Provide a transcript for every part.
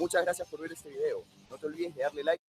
Muchas gracias por ver este video. No te olvides de darle like.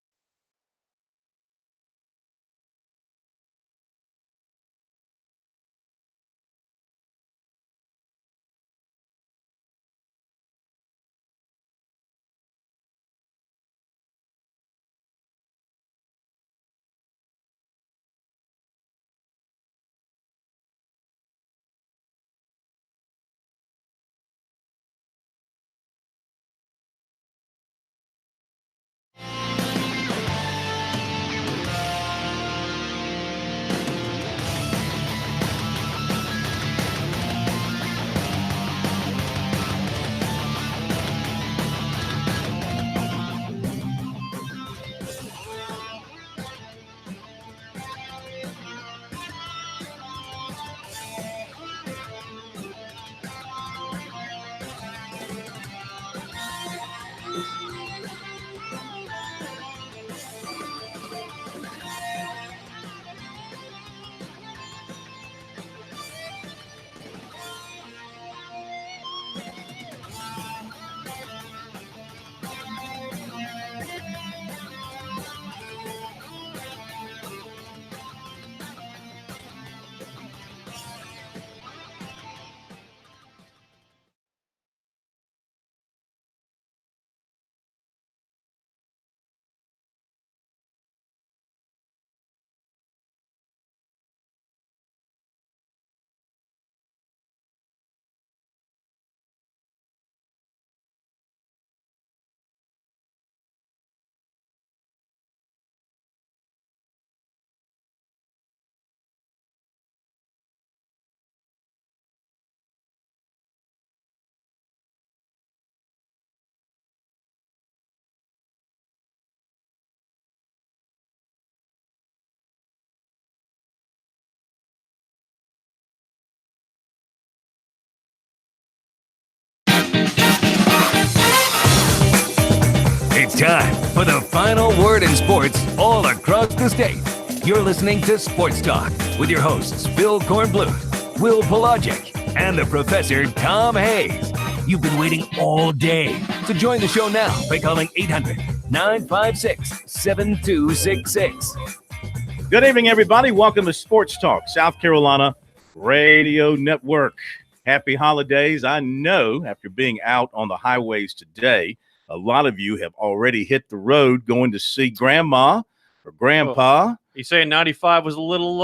time for the final word in sports all across the state. You're listening to Sports Talk with your hosts, Bill Kornbluth, Will Pelagic, and the Professor Tom Hayes. You've been waiting all day, so join the show now by calling 800-956-7266. Good evening, everybody. Welcome to Sports Talk, South Carolina Radio Network. Happy holidays. I know after being out on the highways today, a lot of you have already hit the road going to see Grandma or Grandpa. You saying 95 was a little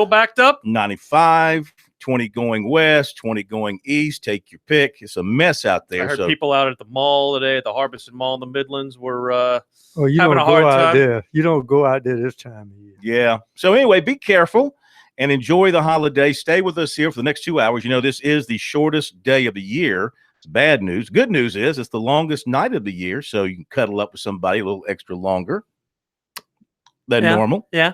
backed up? 95, 20 going west, 20 going east. Take your pick. It's a mess out there. I heard people out at the mall today, at the Harbison Mall in the Midlands, were you having don't a hard go out time. there. You don't go out there this time of year. Yeah. So anyway, be careful and enjoy the holiday. Stay with us here for the next 2 hours. You know, this is the shortest day of the year. It's bad news. Good news is it's the longest night of the year, so you can cuddle up with somebody a little extra longer than normal. Yeah.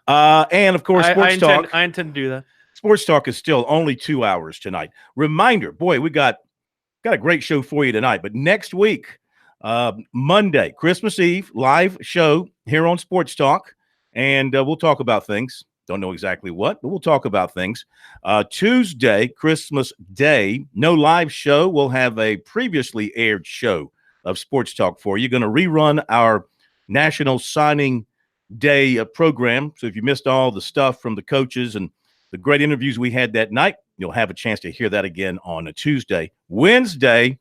And, of course, Sports Talk. I intend to do that. Sports Talk is still only 2 hours tonight. Reminder, boy, we got a great show for you tonight. But next week, Monday, Christmas Eve, live show here on Sports Talk. And we'll talk about things. Don't know exactly what, but we'll talk about things. Tuesday, Christmas Day, no live show. We'll have a previously aired show of Sports Talk for you. Going to rerun our National Signing Day program. So if you missed all the stuff from the coaches and the great interviews we had that night, you'll have a chance to hear that again on a Tuesday. Wednesday,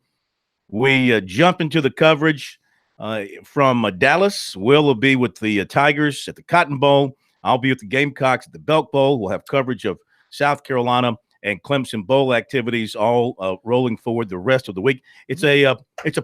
we jump into the coverage from Dallas. Will be with the Tigers at the Cotton Bowl. I'll be with the Gamecocks at the Belk Bowl. We'll have coverage of South Carolina and Clemson Bowl activities all rolling forward the rest of the week. It's a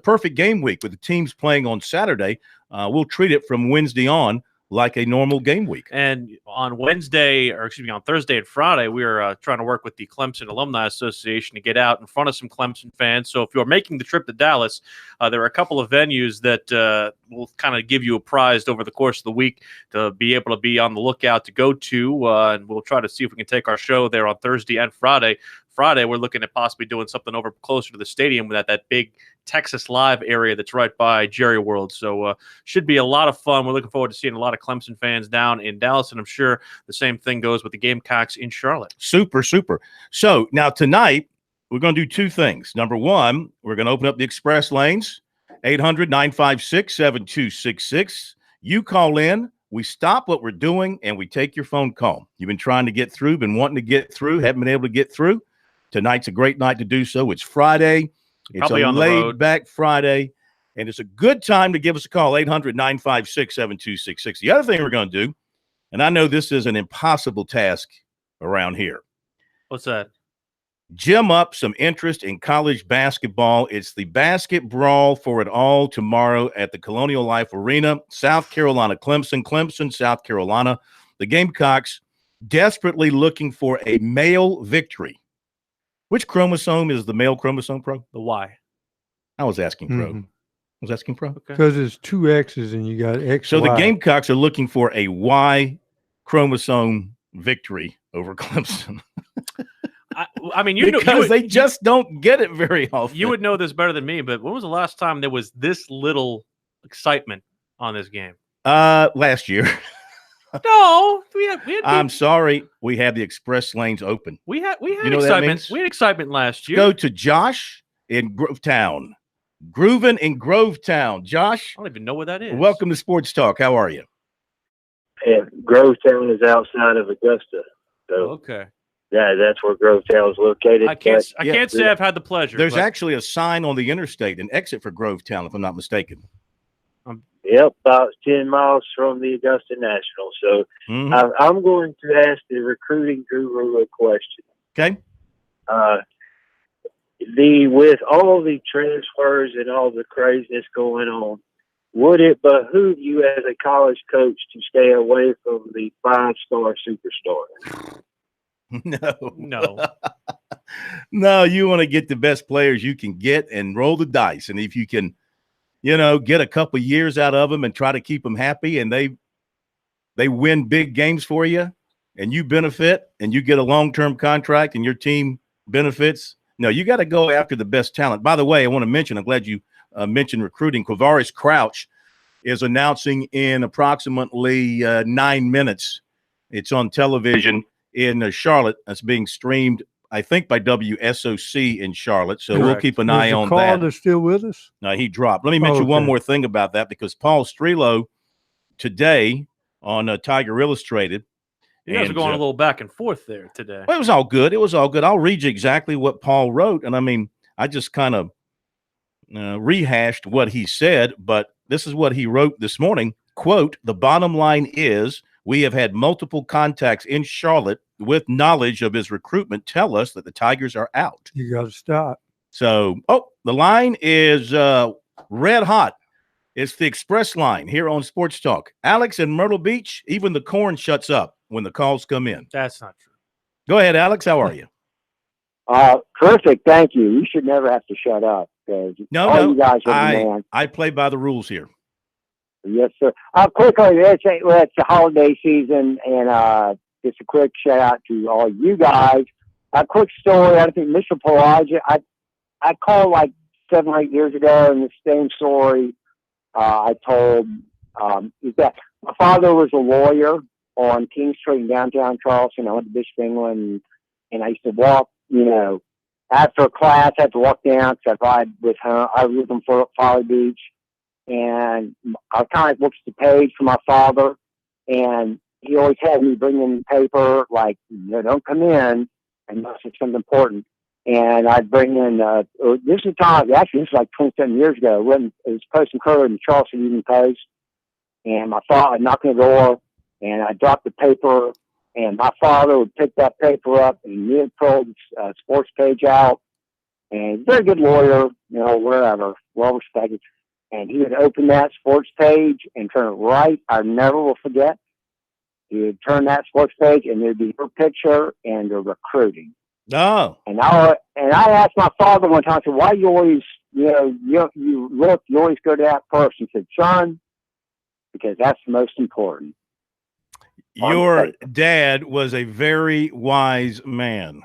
perfect game week with the teams playing on Saturday. We'll treat it from Wednesday on like a normal game week. And on on Thursday and Friday, we are trying to work with the Clemson Alumni Association to get out in front of some Clemson fans. So if you're making the trip to Dallas, there are a couple of venues that will kind of give you a prize over the course of the week to be able to be on the lookout to go to. And we'll try to see if we can take our show there on Thursday and Friday. Friday, we're looking at possibly doing something over closer to the stadium with that big Texas Live area that's right by Jerry World. So should be a lot of fun. We're looking forward to seeing a lot of Clemson fans down in Dallas, and I'm sure the same thing goes with the Gamecocks in Charlotte. Super. So now tonight, we're going to do two things. Number one, we're going to open up the express lanes, 800-956-7266. You call in. We stop what we're doing, and we take your phone call. You've been trying to get through, been wanting to get through, haven't been able to get through. Tonight's a great night to do so. It's Friday. Probably it's a on the road. laid-back Friday, and it's a good time to give us a call, 800-956-7266. The other thing we're going to do, and I know this is an impossible task around here. What's that? Gym up some interest in college basketball. It's the basket brawl for it all tomorrow at the Colonial Life Arena. South Carolina, Clemson, South Carolina. The Gamecocks desperately looking for a male victory. Which chromosome is the male chromosome, Pro? The Y. I was asking Pro. Mm-hmm. I was asking Pro. Because it's two X's and you got X. So the Gamecocks are looking for a Y chromosome victory over Clemson. I mean, because they just don't get it very often. You would know this better than me, but when was the last time there was this little excitement on this game? Last year. No, we had I'm sorry, we have the express lanes open. We had You know excitement. We had excitement last year. Go to Josh in Grovetown. Groovin in Grovetown. Josh, I don't even know what that is. welcome to Sports Talk. How are you? Yeah, Grovetown is outside of Augusta. So okay. Yeah, that's where Grovetown is located. I can't say I've had the pleasure. There's actually a sign on the interstate, an exit for Grovetown, if I'm not mistaken. Yep, about 10 miles from the Augusta National. So I'm going to ask the recruiting guru a question. Okay. With all the transfers and all the craziness going on, would it behoove you as a college coach to stay away from the 5-star superstar? No. No, you want to get the best players you can get and roll the dice. And if you can, get a couple years out of them and try to keep them happy and they win big games for you and you benefit and you get a long-term contract and your team benefits. No, you got to go after the best talent. By the way, I want to mention, I'm glad you mention recruiting. Quavaris Crouch is announcing in approximately 9 minutes. It's on television in Charlotte. That's being streamed, I think, by WSOC in Charlotte. So we'll keep an eye on that. Is still with us? No, he dropped. Let me mention one more thing about that, because Paul Strelo today on Tiger Illustrated. You guys are going a little back and forth there today. Well, it was all good. It was all good. I'll read you exactly what Paul wrote. And I mean, I just kind of rehashed what he said, but this is what he wrote this morning. Quote, "The bottom line is we have had multiple contacts in Charlotte with knowledge of his recruitment tell us that the Tigers are out." You got to stop. So, the line is red hot. It's the express line here on Sports Talk. Alex in Myrtle Beach, even the corn shuts up when the calls come in. That's not true. Go ahead, Alex. How are you? Terrific. Thank you. You should never have to shut up, because you guys are the man. I play by the rules here. Yes, sir. Quickly, it's the holiday season, and just a quick shout out to all you guys. A quick story. I think Mr. Pelagia, I called like 7 or 8 years ago, and the same story I told is that my father was a lawyer on King Street in downtown Charleston. I went to Bishop England, and I used to walk, after class, I had to walk down because I ride with him. I lived in Folly Beach, and I kind of looked at the page for my father, and he always had me bring in paper, like, don't come in unless it's something important. And I'd bring in, this is like 27 years ago, when it was Post and Courier in the Charleston Evening Post. And my father, I'd knock on the door, and I'd drop the paper, and my father would pick that paper up, and he would pull the sports page out. And he's a very good lawyer, wherever, well respected. And he would open that sports page and turn it right. I never will forget. He would turn that sports page, and there'd be her picture and the recruiting. Oh. And I asked my father one time, I said, "Why you always, you always go to that first?" He said, "Son, because that's the most important." Your dad was a very wise man.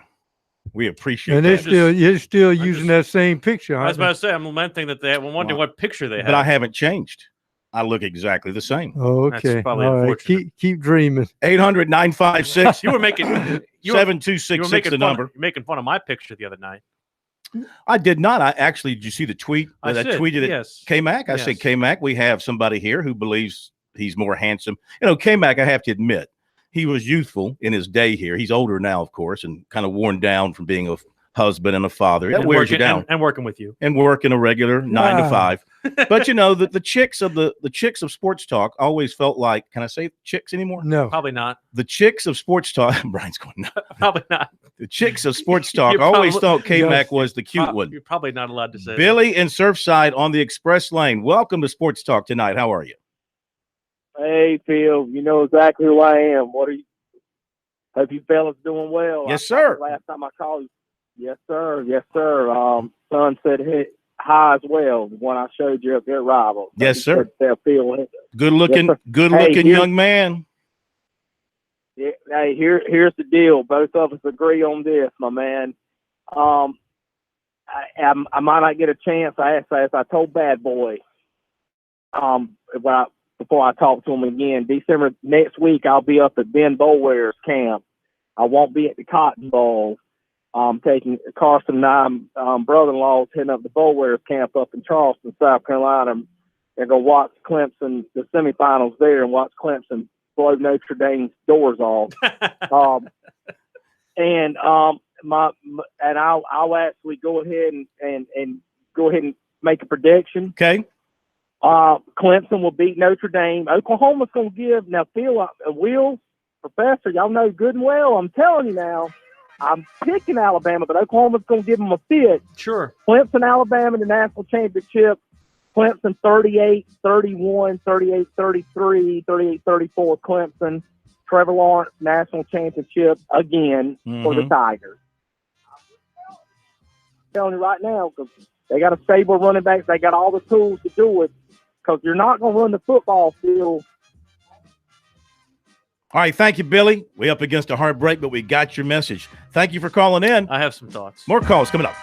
We appreciate and that. You're still using that same picture. I was about to say, I'm lamenting that I'm wondering what picture they have. But I haven't changed. I look exactly the same. Oh, okay. That's probably all unfortunate. Right. Keep dreaming. 800-956. You were making 7266 the number. You're making fun of my picture the other night. I did not. Did you see the tweet that I tweeted at yes. K-Mac? I said, K-Mac, we have somebody here who believes he's more handsome. K-Mac, I have to admit, he was youthful in his day here. He's older now, of course, and kind of worn down from being a husband and a father. That wears you down. And working with you. And working a regular 9 to 5. But the chicks of Sports Talk always felt like, can I say chicks anymore? No. Probably not. The chicks of Sports Talk, Brian's going, no. Probably not. The chicks of Sports Talk always thought K-Mac was the cute one. You're probably not allowed to say Billy in Surfside on the Express Lane. Welcome to Sports Talk tonight. How are you? Hey, Phil. You know exactly who I am. What are you? Hope you fellas doing well. Yes, sir. Last time I called you. Yes, sir. Yes, sir. Son said hi as well. The one I showed you up there, Rival. Yes, sir. Good looking young man. Yeah. Hey, here's the deal. Both of us agree on this, my man. I might not get a chance. As I told Bad Boy, before I talk to him again, December next week, I'll be up at Ben Boulware's camp. I won't be at the Cotton Bowl. Taking Carson and I, brother-in-law's heading up the Boulware's camp up in Charleston, South Carolina. They're going to watch Clemson, the semifinals there, and watch Clemson blow Notre Dame's doors off. I'll actually go ahead and go ahead and make a prediction. Okay. Clemson will beat Notre Dame. Oklahoma's going to give now. Will Professor, y'all know good and well. I'm telling you now. I'm picking Alabama, but Oklahoma's going to give them a fit. Sure. Clemson, Alabama in the national championship. Clemson 38-31, 38-33, 38-34. Clemson. Trevor Lawrence national championship again for the Tigers. I'm telling you right now, because they got a stable running back. They got all the tools to do it, because you're not going to run the football field. All right, thank you, Billy. We up against a hard break, but we got your message. Thank you for calling in. I have some thoughts. More calls coming up.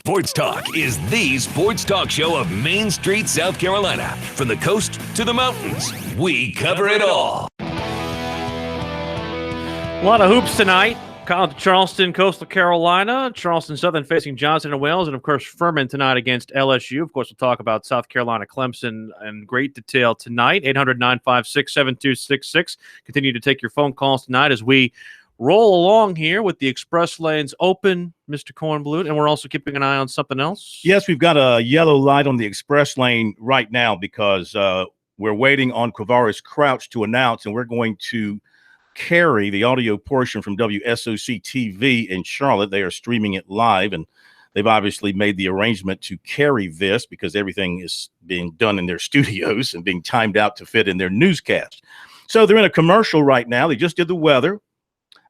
Sports Talk is the sports talk show of Main Street, South Carolina. From the coast to the mountains, we cover it all. A lot of hoops tonight. College of Charleston, Coastal Carolina. Charleston Southern facing Johnson and Wales. And, of course, Furman tonight against LSU. Of course, we'll talk about South Carolina Clemson in great detail tonight. 800-956-7266. Continue to take your phone calls tonight as we roll along here with the express lanes open, Mr. Kornblut, and we're also keeping an eye on something else. Yes, we've got a yellow light on the express lane right now because we're waiting on Quavaris Crouch to announce, and we're going to carry the audio portion from WSOC TV in Charlotte. They are streaming it live, and they've obviously made the arrangement to carry this because everything is being done in their studios and being timed out to fit in their newscast. So they're in a commercial right now. They just did the weather.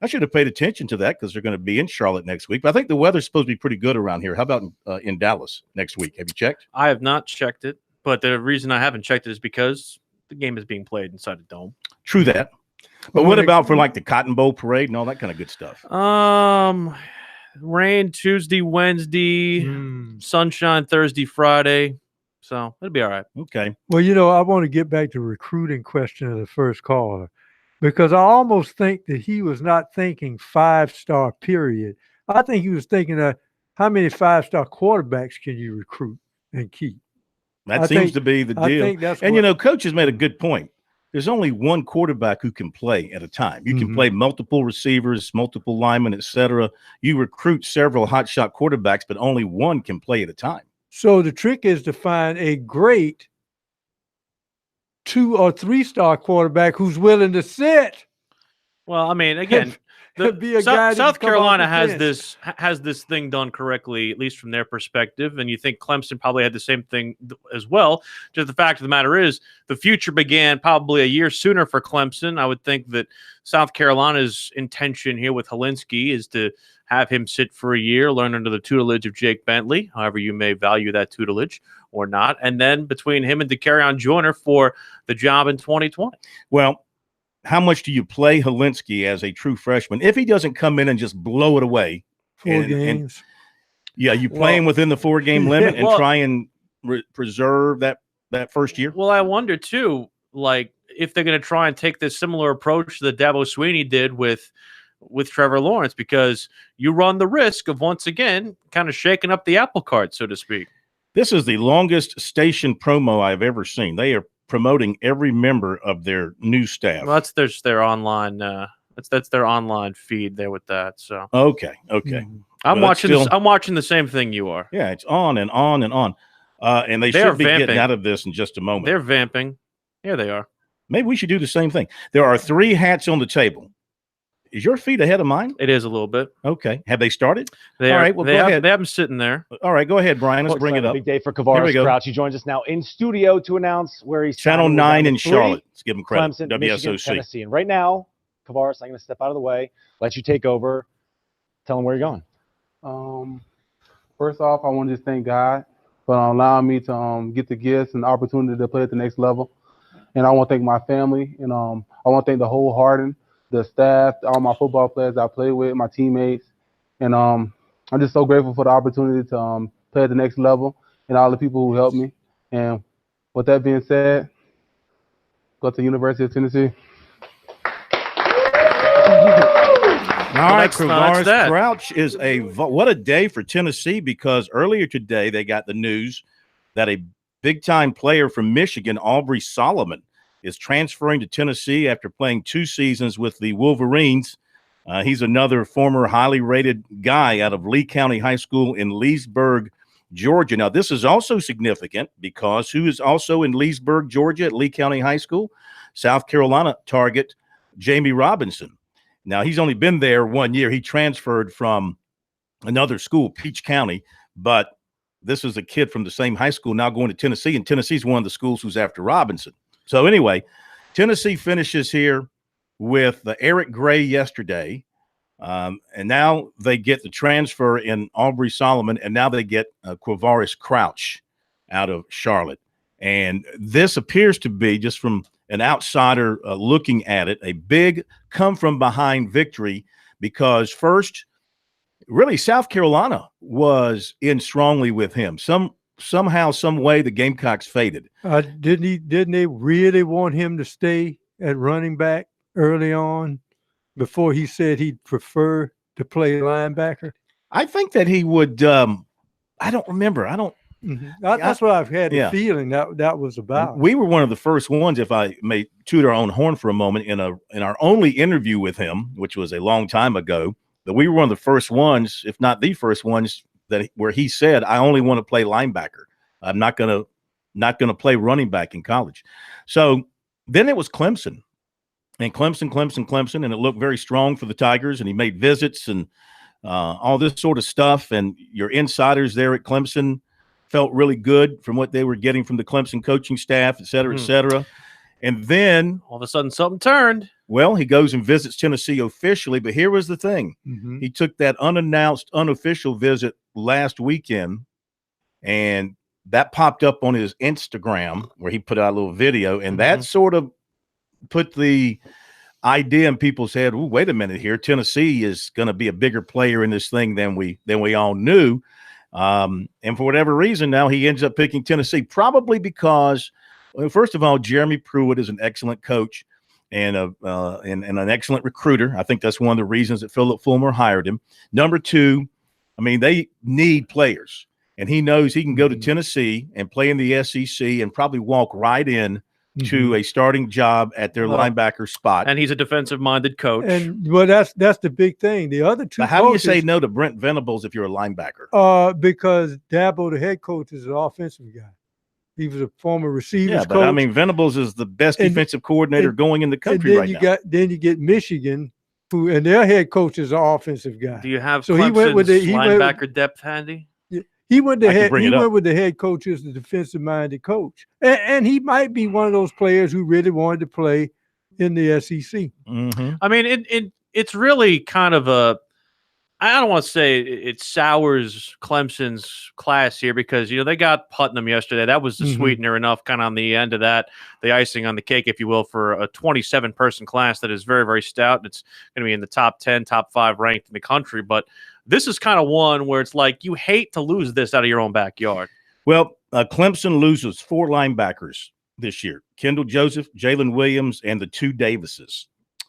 I should have paid attention to that because they're going to be in Charlotte next week. But I think the weather's supposed to be pretty good around here. How about in Dallas next week? Have you checked? I have not checked it, but the reason I haven't checked it is because the game is being played inside a dome. True that. But what about for like the Cotton Bowl parade and all that kind of good stuff? Rain Tuesday, Wednesday, sunshine Thursday, Friday. So it'll be all right. Okay. Well, I want to get back to the recruiting question of the first caller. Because I almost think that he was not thinking 5-star period. I think he was thinking how many 5-star quarterbacks can you recruit and keep? That seems to be the deal. And, Coach has made a good point. There's only one quarterback who can play at a time. You can play multiple receivers, multiple linemen, et cetera. You recruit several hotshot quarterbacks, but only one can play at a time. So the trick is to find a great 2- or 3-star quarterback who's willing to sit. Well, I mean, again, South Carolina has this thing done correctly, at least from their perspective, and you think Clemson probably had the same thing as well. Just the fact of the matter is, the future began probably a year sooner for Clemson. I would think that South Carolina's intention here with Helinski is to have him sit for a year, learn under the tutelage of Jake Bentley, however you may value that tutelage or not, and then between him and DeCarrion Joyner for the job in 2020. Well, how much do you play Helinski as a true freshman if he doesn't come in and just blow it away? 4 games. You play him within the 4-game limit and try and preserve that first year? Well, I wonder, too, like, if they're going to try and take this similar approach that Dabo Swinney did with Trevor Lawrence, because you run the risk of, once again, kind of shaking up the apple cart, so to speak. This is the longest station promo I've ever seen. They are promoting every member of their new staff. Well, that's their online. That's their online feed there with that. So okay. I'm watching the same thing you are. Yeah, it's on and on and on. And they should be getting out of this in just a moment. They're vamping. Here they are. Maybe we should do the same thing. There are 3 hats on the table. Is your feet ahead of mine? It is a little bit. Okay. Have they started? All right. Well, go ahead. They have them sitting there. All right. Go ahead, Brian. Let's bring it up. Big day for Quavaris Crouch. He joins us now in studio to announce where he's Channel 9 in Charlotte. Let's give him credit. Clemson, WSOC. Michigan, Tennessee. And right now, Quavaris, I'm going to step out of the way, let you take over. Tell him where you're going. First off, I want to just thank God for allowing me to get the gifts and the opportunity to play at the next level. And I want to thank my family, and I want to thank the whole Hardin, the staff, all my football players I play with, my teammates. And I'm just so grateful for the opportunity to play at the next level and all the people who helped me. And with that being said, go to the University of Tennessee. All right, Quavaris Crouch is what a day for Tennessee, because earlier today they got the news that a big-time player from Michigan, Aubrey Solomon, is transferring to Tennessee after playing 2 seasons with the Wolverines. He's another former highly rated guy out of Lee County High School in Leesburg, Georgia. Now, this is also significant because who is also in Leesburg, Georgia at Lee County High School? South Carolina target Jamie Robinson. Now, he's only been there 1 year. He transferred from another school, Peach County, but this is a kid from the same high school now going to Tennessee, and Tennessee's one of the schools who's after Robinson. So anyway, Tennessee finishes here with Eric Gray yesterday, and now they get the transfer in Aubrey Solomon, and now they get Quavaris Crouch out of Charlotte. And this appears to be, just from an outsider looking at it, a big come-from-behind victory, because first really South Carolina was in strongly with him. Somehow, some way, the Gamecocks faded. Didn't they really want him to stay at running back early on before he said he'd prefer to play linebacker? I think that he would. I don't remember. I don't. That's what I've had the feeling that was about. We were one of the first ones, if I may toot our own horn for a moment, in our only interview with him, which was a long time ago. That we were one of the first ones, if not the first ones, where he said, "I only want to play linebacker. I'm not gonna play running back in college." So then it was Clemson, and Clemson, and it looked very strong for the Tigers. And he made visits and all this sort of stuff. And your insiders there at Clemson felt really good from what they were getting from the Clemson coaching staff, et cetera, et cetera. And then all of a sudden something turned. Well, he goes and visits Tennessee officially, but here was the thing. He took that unannounced, unofficial visit last weekend, and that popped up on his Instagram where he put out a little video, and that sort of put the idea in people's head, "Ooh, wait a minute here. Tennessee is going to be a bigger player in this thing than we all knew." And for whatever reason, now he ends up picking Tennessee, probably because, well, first of all, Jeremy Pruitt is an excellent coach and an excellent recruiter. I think that's one of the reasons that Philip Fulmer hired him. Number two, I mean, they need players, and he knows he can go to Tennessee and play in the SEC and probably walk right in to a starting job at their linebacker spot. And he's a defensive-minded coach. And well, that's the big thing. The other two. But how do you say no to Brent Venables if you're a linebacker? Because Dabo, the head coach, is an offensive guy. He was a former receivers coach. I mean, Venables is the best defensive coordinator going in the country right now. Then you get Michigan, and their head coach is an offensive guy. Do you have Clemson's linebacker depth handy? He went with the head coach as the defensive-minded coach, and he might be one of those players who really wanted to play in the SEC. I mean, it's really kind of a. I don't want to say it sours Clemson's class here because, they got Putnam yesterday. That was the sweetener enough kind of on the end of that, the icing on the cake, if you will, for a 27-person class that is very, very stout. It's going to be in the top 10, top 5 ranked in the country. But this is kind of one where it's like you hate to lose this out of your own backyard. Well, Clemson loses 4 linebackers this year: Kendall Joseph, Jalen Williams, and the 2 Davises.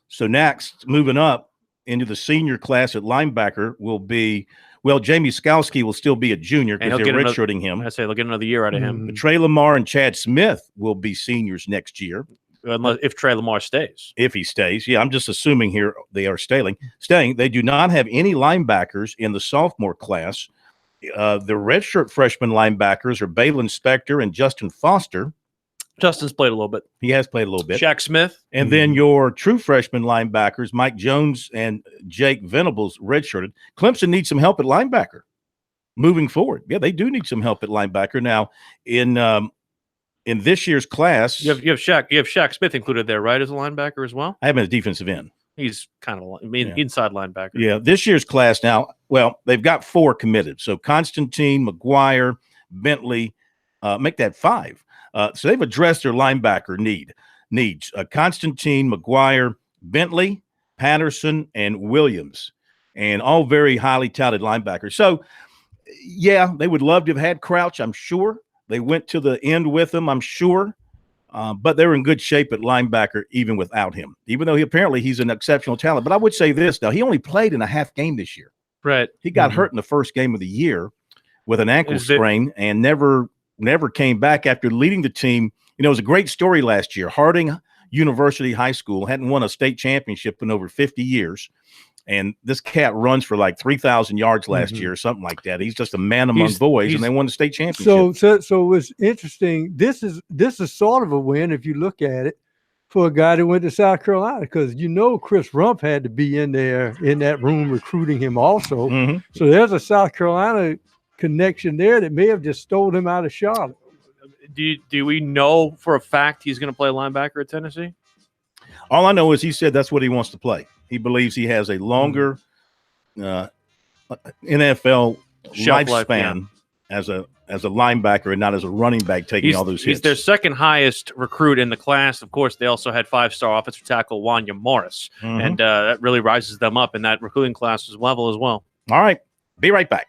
So next, moving up into the senior class at linebacker will be, Jamie Skalski will still be a junior because they're redshirting him. I say they'll get another year out of him. But Trey Lamar and Chad Smith will be seniors next year. If Trey Lamar stays. If he stays. Yeah, I'm just assuming here they are staying. They do not have any linebackers in the sophomore class. The redshirt freshman linebackers are Balin Spector and Justin Foster. Justin's played a little bit. He has played a little bit. Shaq Smith. And then your true freshman linebackers, Mike Jones and Jake Venables, redshirted. Clemson needs some help at linebacker moving forward. Yeah, they do need some help at linebacker. Now, in this year's class, you have Shaq Smith included there, right, as a linebacker as well? I have him as defensive end. He's kind of inside linebacker. Yeah, this year's class now, they've got 4 committed. So Constantine, McGuire, Bentley, make that 5. So they've addressed their linebacker needs. Constantine, McGuire, Bentley, Patterson, and Williams, and all very highly touted linebackers. So, yeah, they would love to have had Crouch, I'm sure. They went to the end with him, I'm sure. But they're in good shape at linebacker even without him, even though he's an exceptional talent. But I would say this, now, he only played in a half game this year. Right. He got hurt in the first game of the year with an ankle sprain and never came back after leading the team. It was a great story last year. Harding University High School hadn't won a state championship in over 50 years. And this cat runs for like 3,000 yards last year or something like that. He's just a man among boys, and they won the state championship. So it's interesting. This is sort of a win if you look at it for a guy that went to South Carolina, because Chris Rumpf had to be in there in that room recruiting him also. So there's a South Carolina connection there that may have just stole him out of Charlotte. Do we know for a fact he's going to play linebacker at Tennessee? All I know is he said that's what he wants to play. He believes he has a longer NFL lifespan as a linebacker and not as a running back taking all those hits. He's their second highest recruit in the class. Of course, they also had 5-star offensive tackle Wanya Morris, and that really rises them up in that recruiting class level as well. All right. Be right back.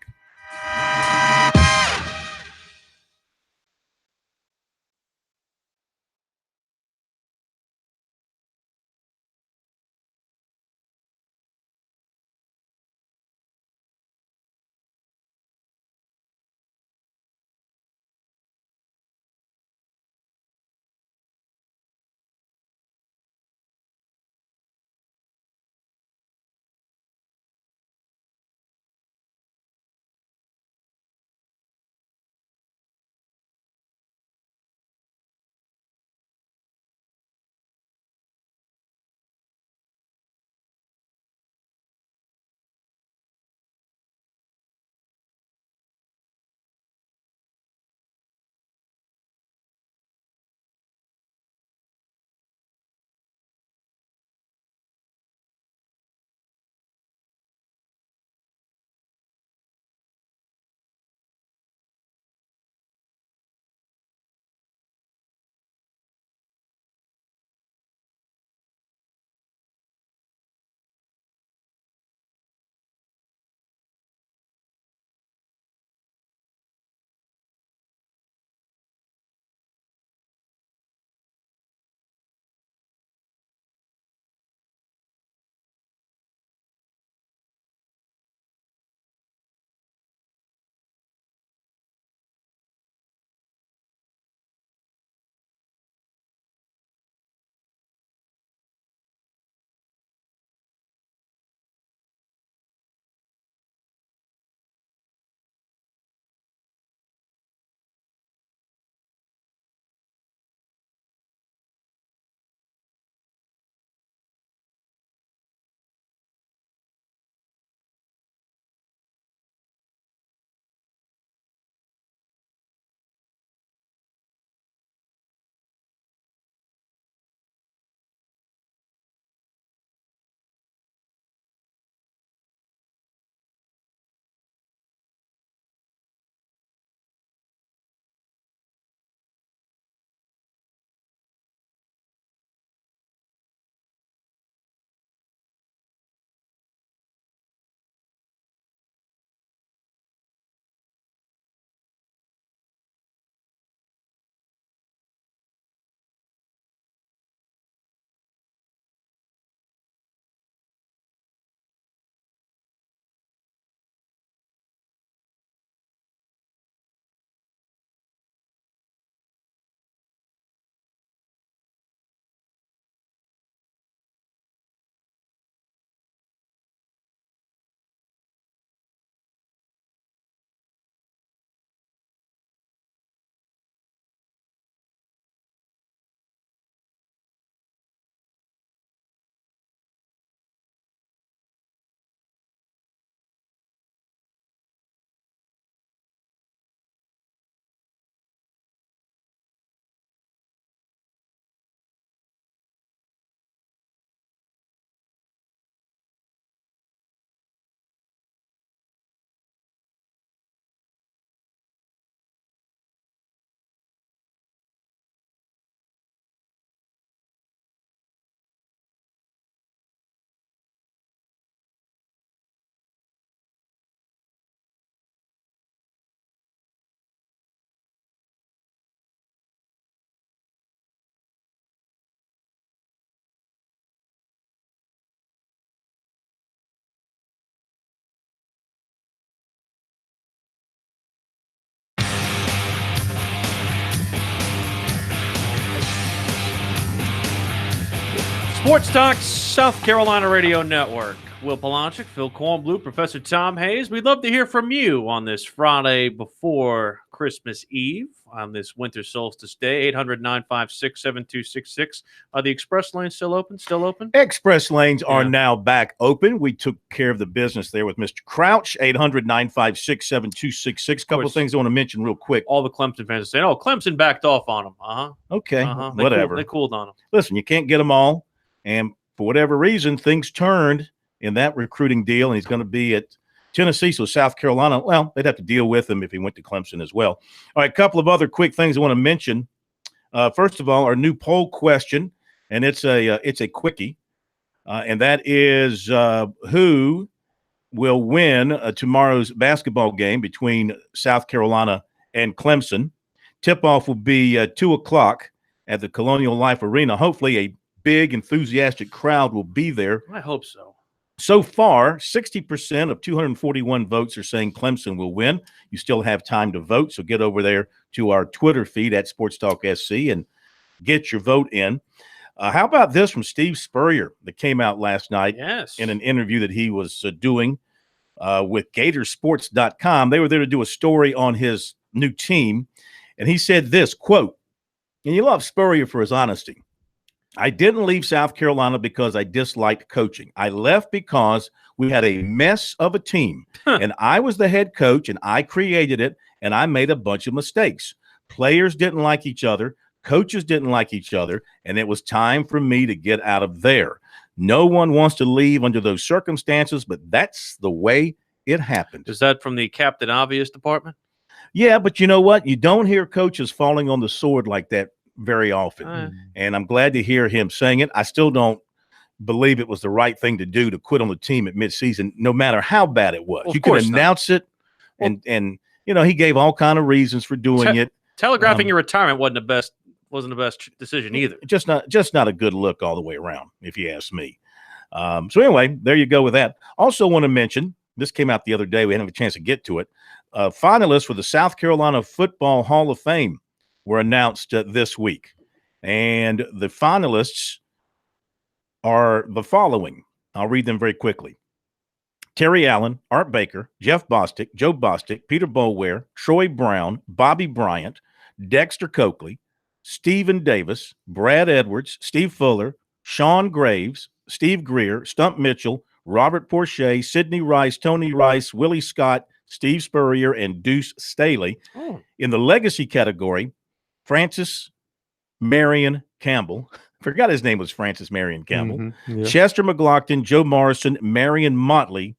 Sports Talk, South Carolina Radio Network. Will Polancic, Phil Kornblue, Professor Tom Hayes. We'd love to hear from you on this Friday before Christmas Eve on this winter solstice day. 800-956-7266. Are the express lanes still open? Still open? Express lanes are now back open. We took care of the business there with Mr. Crouch. 800-956-7266. Couple of things I want to mention real quick. All the Clemson fans are saying, oh, Clemson backed off on them. Okay, whatever. They cooled on them. Listen, you can't get them all. And for whatever reason, things turned in that recruiting deal, and he's going to be at Tennessee. So South Carolina, well, they'd have to deal with him if he went to Clemson as well. All right, a couple of other quick things I want to mention. First of all, our new poll question, and it's a quickie, and that is who will win tomorrow's basketball game between South Carolina and Clemson. Tip-off will be 2 o'clock at the Colonial Life Arena. Hopefully a big, enthusiastic crowd will be there. I hope so. So far, 60% of 241 votes are saying Clemson will win. You still have time to vote, so get over there to our Twitter feed at SportsTalkSC and get your vote in. How about this from Steve Spurrier that came out last night in an interview that he was doing with Gatorsports.com. They were there to do a story on his new team, and he said this, quote, and you love Spurrier for his honesty. I didn't leave South Carolina because I disliked coaching. I left because we had a mess of a team, and I was the head coach, and I created it, and I made a bunch of mistakes. Players didn't like each other. Coaches didn't like each other, and it was time for me to get out of there. No one wants to leave under those circumstances, but that's the way it happened. Is that from the Captain Obvious department? Yeah, but you know what? You don't hear coaches falling on the sword like that very often. And I'm glad to hear him saying it. I still don't believe it was the right thing to do to quit on the team at midseason, no matter how bad it was. Well, you could announce it, and you know, he gave all kind of reasons for doing it. Telegraphing your retirement wasn't the best decision either. Just not a good look all the way around, if you ask me. So anyway, there you go with that. Also want to mention, this came out the other day. We didn't have a chance to get to it. Finalists for the South Carolina Football Hall of Fame were announced this week. And the finalists are the following. I'll read them very quickly. Terry Allen, Art Baker, Jeff Bostic, Joe Bostic, Peter Boulware, Troy Brown, Bobby Bryant, Dexter Coakley, Stephen Davis, Brad Edwards, Steve Fuller, Sean Graves, Steve Greer, Stump Mitchell, Robert Porcher, Sidney Rice, Tony Rice, Willie Scott, Steve Spurrier, and Deuce Staley. In the legacy category, Francis Marion Campbell. Forgot his name was Francis Marion Campbell. Chester McLaughlin, Joe Morrison, Marion Motley,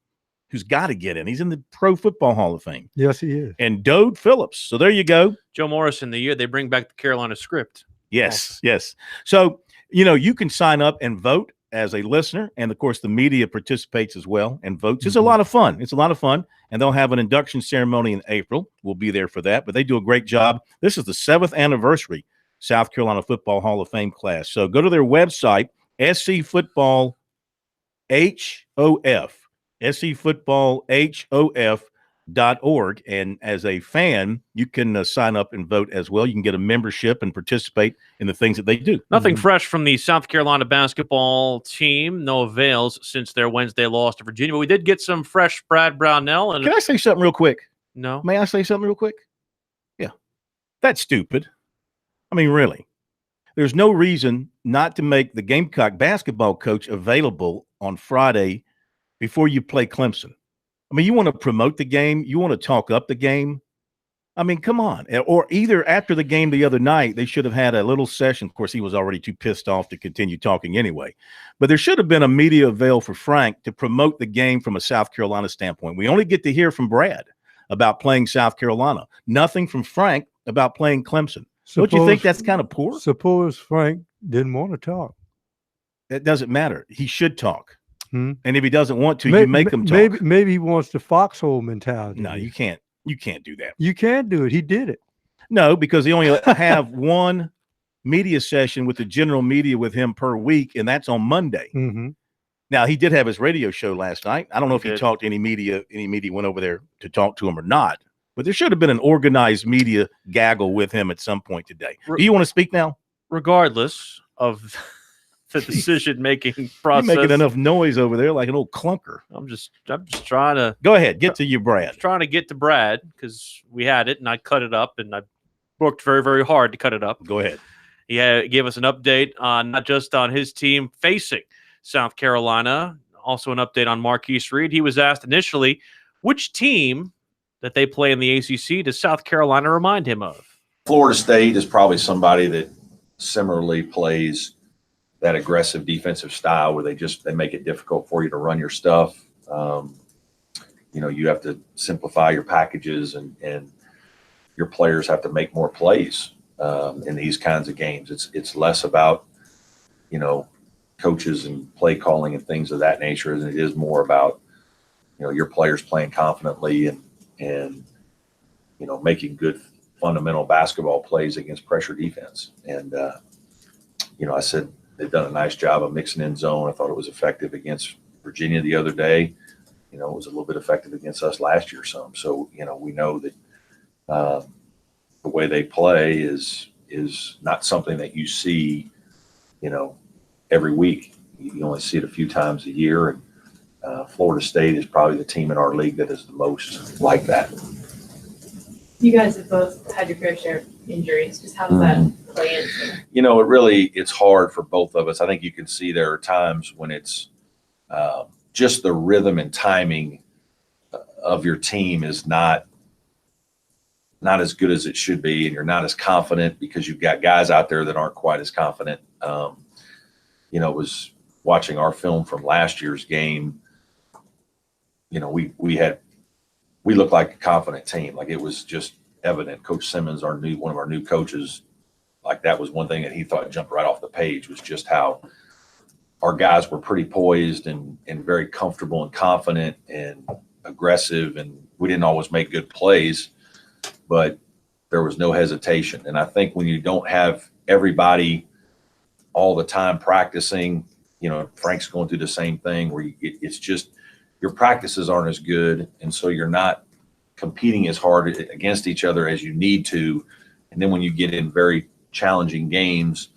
who's got to get in. He's in the Pro Football Hall of Fame. Yes, he is. And Dode Phillips. So there you go. Joe Morrison, the year they bring back the Carolina script. Yes, yes. So, you know, you can sign up and vote as a listener. And, of course, the media participates as well and votes. It's a lot of fun. It's a lot of fun. And they'll have an induction ceremony in April. We'll be there for that. But they do a great job. This is the 7th anniversary South Carolina Football Hall of Fame class. So go to their website, SC Football HOF, scfootballhof.org. And as a fan, you can sign up and vote as well. You can get a membership and participate in the things that they do. Nothing fresh from the South Carolina basketball team. No avails since their Wednesday loss to Virginia. But we did get some fresh Brad Brownell. And can I say something real quick? No. May I say something real quick? Yeah. That's stupid. I mean, really. There's no reason not to make the Gamecock basketball coach available on Friday before you play Clemson. I mean, you want to promote the game. You want to talk up the game. I mean, come on. Or either after the game the other night, they should have had a little session. Of course, he was already too pissed off to continue talking anyway. But there should have been a media avail for Frank to promote the game from a South Carolina standpoint. We only get to hear from Brad about playing South Carolina. Nothing from Frank about playing Clemson. Don't you think that's kind of poor? Suppose Frank didn't want to talk. It doesn't matter. He should talk. And if he doesn't want to, you make him talk. Maybe he wants the foxhole mentality. No, you can't. You can't do that. You can do it. He did it. No, because they only have one media session with the general media with him per week, and that's on Monday. Now, he did have his radio show last night. I don't know if he talked to any media. Any media went over there to talk to him or not. But there should have been an organized media gaggle with him at some point today. Do you want to speak now? Regardless of the decision-making process. You're making enough noise over there like an old clunker. I'm just trying to go ahead. Get to you, Brad. Trying to get to Brad because we had it and I cut it up and I worked very, very hard to cut it up. Go ahead. He gave us an update on not just on his team facing South Carolina, also an update on Marquise Reed. He was asked initially which team that they play in the ACC does South Carolina remind him of? Florida State is probably somebody that similarly plays that aggressive defensive style where they make it difficult for you to run your stuff. You know, you have to simplify your packages and your players have to make more plays in these kinds of games. It's less about, you know, coaches and play calling and things of that nature, and it is more about, your players playing confidently and making good fundamental basketball plays against pressure defense. And I said they've done a nice job of mixing in zone. I thought it was effective against Virginia the other day. It was a little bit effective against us last year some. So, we know that the way they play is not something that you see, every week. You only see it a few times a year. And Florida State is probably the team in our league that is the most like that. You guys have both had your fair share of injuries. Just how does that play into? It's hard for both of us. I think you can see there are times when it's just the rhythm and timing of your team is not as good as it should be, and you're not as confident because you've got guys out there that aren't quite as confident. It was watching our film from last year's game. We looked like a confident team. Like, it was just evident. Coach Simmons, one of our new coaches, like, that was one thing that he thought jumped right off the page, was just how our guys were pretty poised and very comfortable and confident and aggressive. And we didn't always make good plays, but there was no hesitation. And I think when you don't have everybody all the time practicing, Frank's going through the same thing where it's just your practices aren't as good. And so you're not competing as hard against each other as you need to. And then when you get in very challenging games,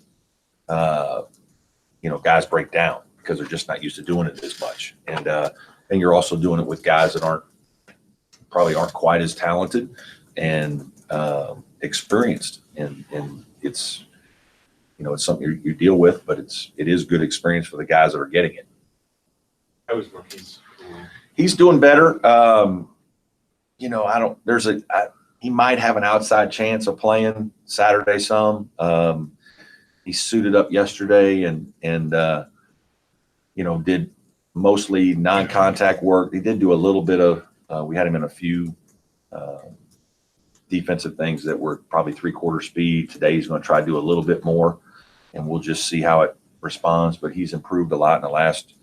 guys break down because they're just not used to doing it as much. And you're also doing it with guys that probably aren't quite as talented and experienced. And it's, it's something you deal with, but it is good experience for the guys that are getting it. How is Marquise? He's doing better. He might have an outside chance of playing Saturday some. He suited up yesterday and did mostly non-contact work. He did do a little bit of we had him in a few defensive things that were probably 3/4 speed. Today he's going to try to do a little bit more, and we'll just see how it responds. But he's improved a lot in the last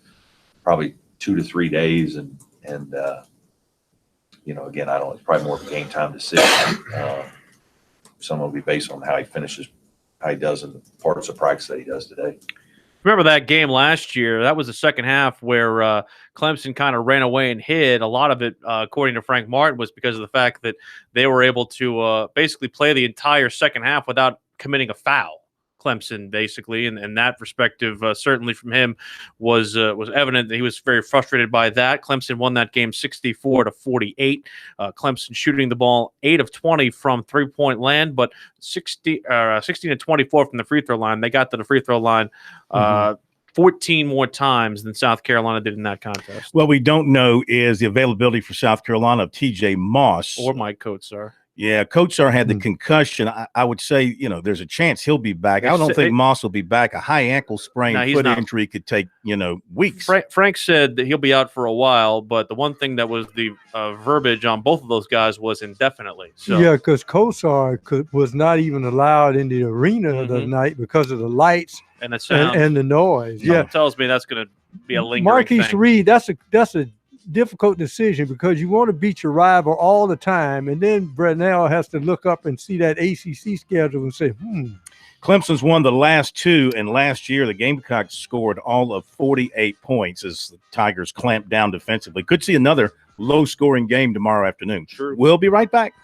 probably 2 to 3 days. And again, it's probably more of a game time decision. Some will be based on how he does in the parts of practice that he does today. Remember that game last year? That was the second half where Clemson kind of ran away and hid. A lot of it, according to Frank Martin, was because of the fact that they were able to basically play the entire second half without committing a foul. Clemson, basically, and that perspective, certainly from him, was evident that he was very frustrated by that. Clemson won that game 64-48. Clemson shooting the ball 8 of 20 from 3-point land, but 16 of 24 from the free throw line. They got to the free throw line 14 more times than South Carolina did in that contest. What we don't know is the availability for South Carolina of T.J. Moss or Mike Kotsar. Yeah, Kotsar had the concussion. I would say, there's a chance he'll be back. I don't think Moss will be back. A high ankle sprain foot injury could take, weeks. Frank said that he'll be out for a while, but the one thing that was the verbiage on both of those guys was indefinitely. So. Yeah, because Kotsar was not even allowed in the arena the night because of the lights and the sound and the noise. Something tells me that's going to be a lingering Marquise thing. Reed, that's a difficult decision because you want to beat your rival all the time, and then Brunell has to look up and see that ACC schedule and say, Clemson's won the last 2, and last year the Gamecocks scored all of 48 points as the Tigers clamped down defensively. Could see another low-scoring game tomorrow afternoon. Sure. We'll be right back.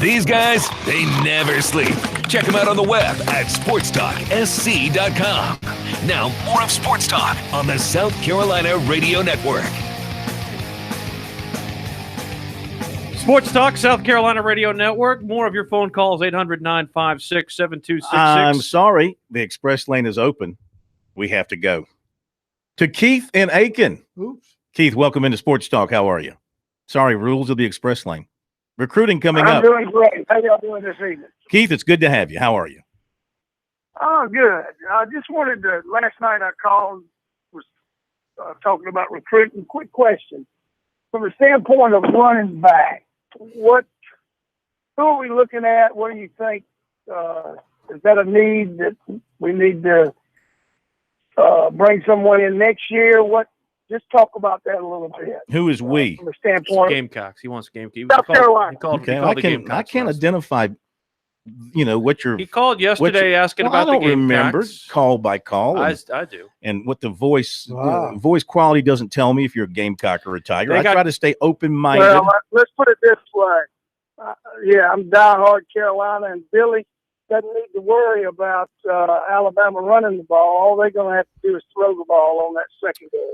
These guys, they never sleep. Check them out on the web at SportsTalkSC.com. Now, more of Sports Talk on the South Carolina Radio Network. Sports Talk, South Carolina Radio Network. More of your phone calls, 800-956-7266. I'm sorry, the express lane is open. We have to go. To Keith in Aiken. Oops. Keith, welcome into Sports Talk. How are you? Sorry, rules of the express lane. Recruiting coming up. I'm doing great. How y'all doing this evening? Keith, it's good to have you. How are you? Oh, good. I just wanted to, last night I called, was talking about recruiting. Quick question. From the standpoint of running back, who are we looking at? What do you think? Is that a need that we need to bring someone in next year? Just talk about that a little bit. Who is we? From the standpoint Gamecocks. He wants Gamecocks. South Carolina. I can't identify, what you're. He called yesterday asking about the Gamecocks. I don't remember call by call. I do. And what the voice voice quality doesn't tell me if you're a Gamecock or a Tiger. I try to stay open-minded. Well, let's put it this way. I'm diehard Carolina, and Billy doesn't need to worry about Alabama running the ball. All they're going to have to do is throw the ball on that secondary.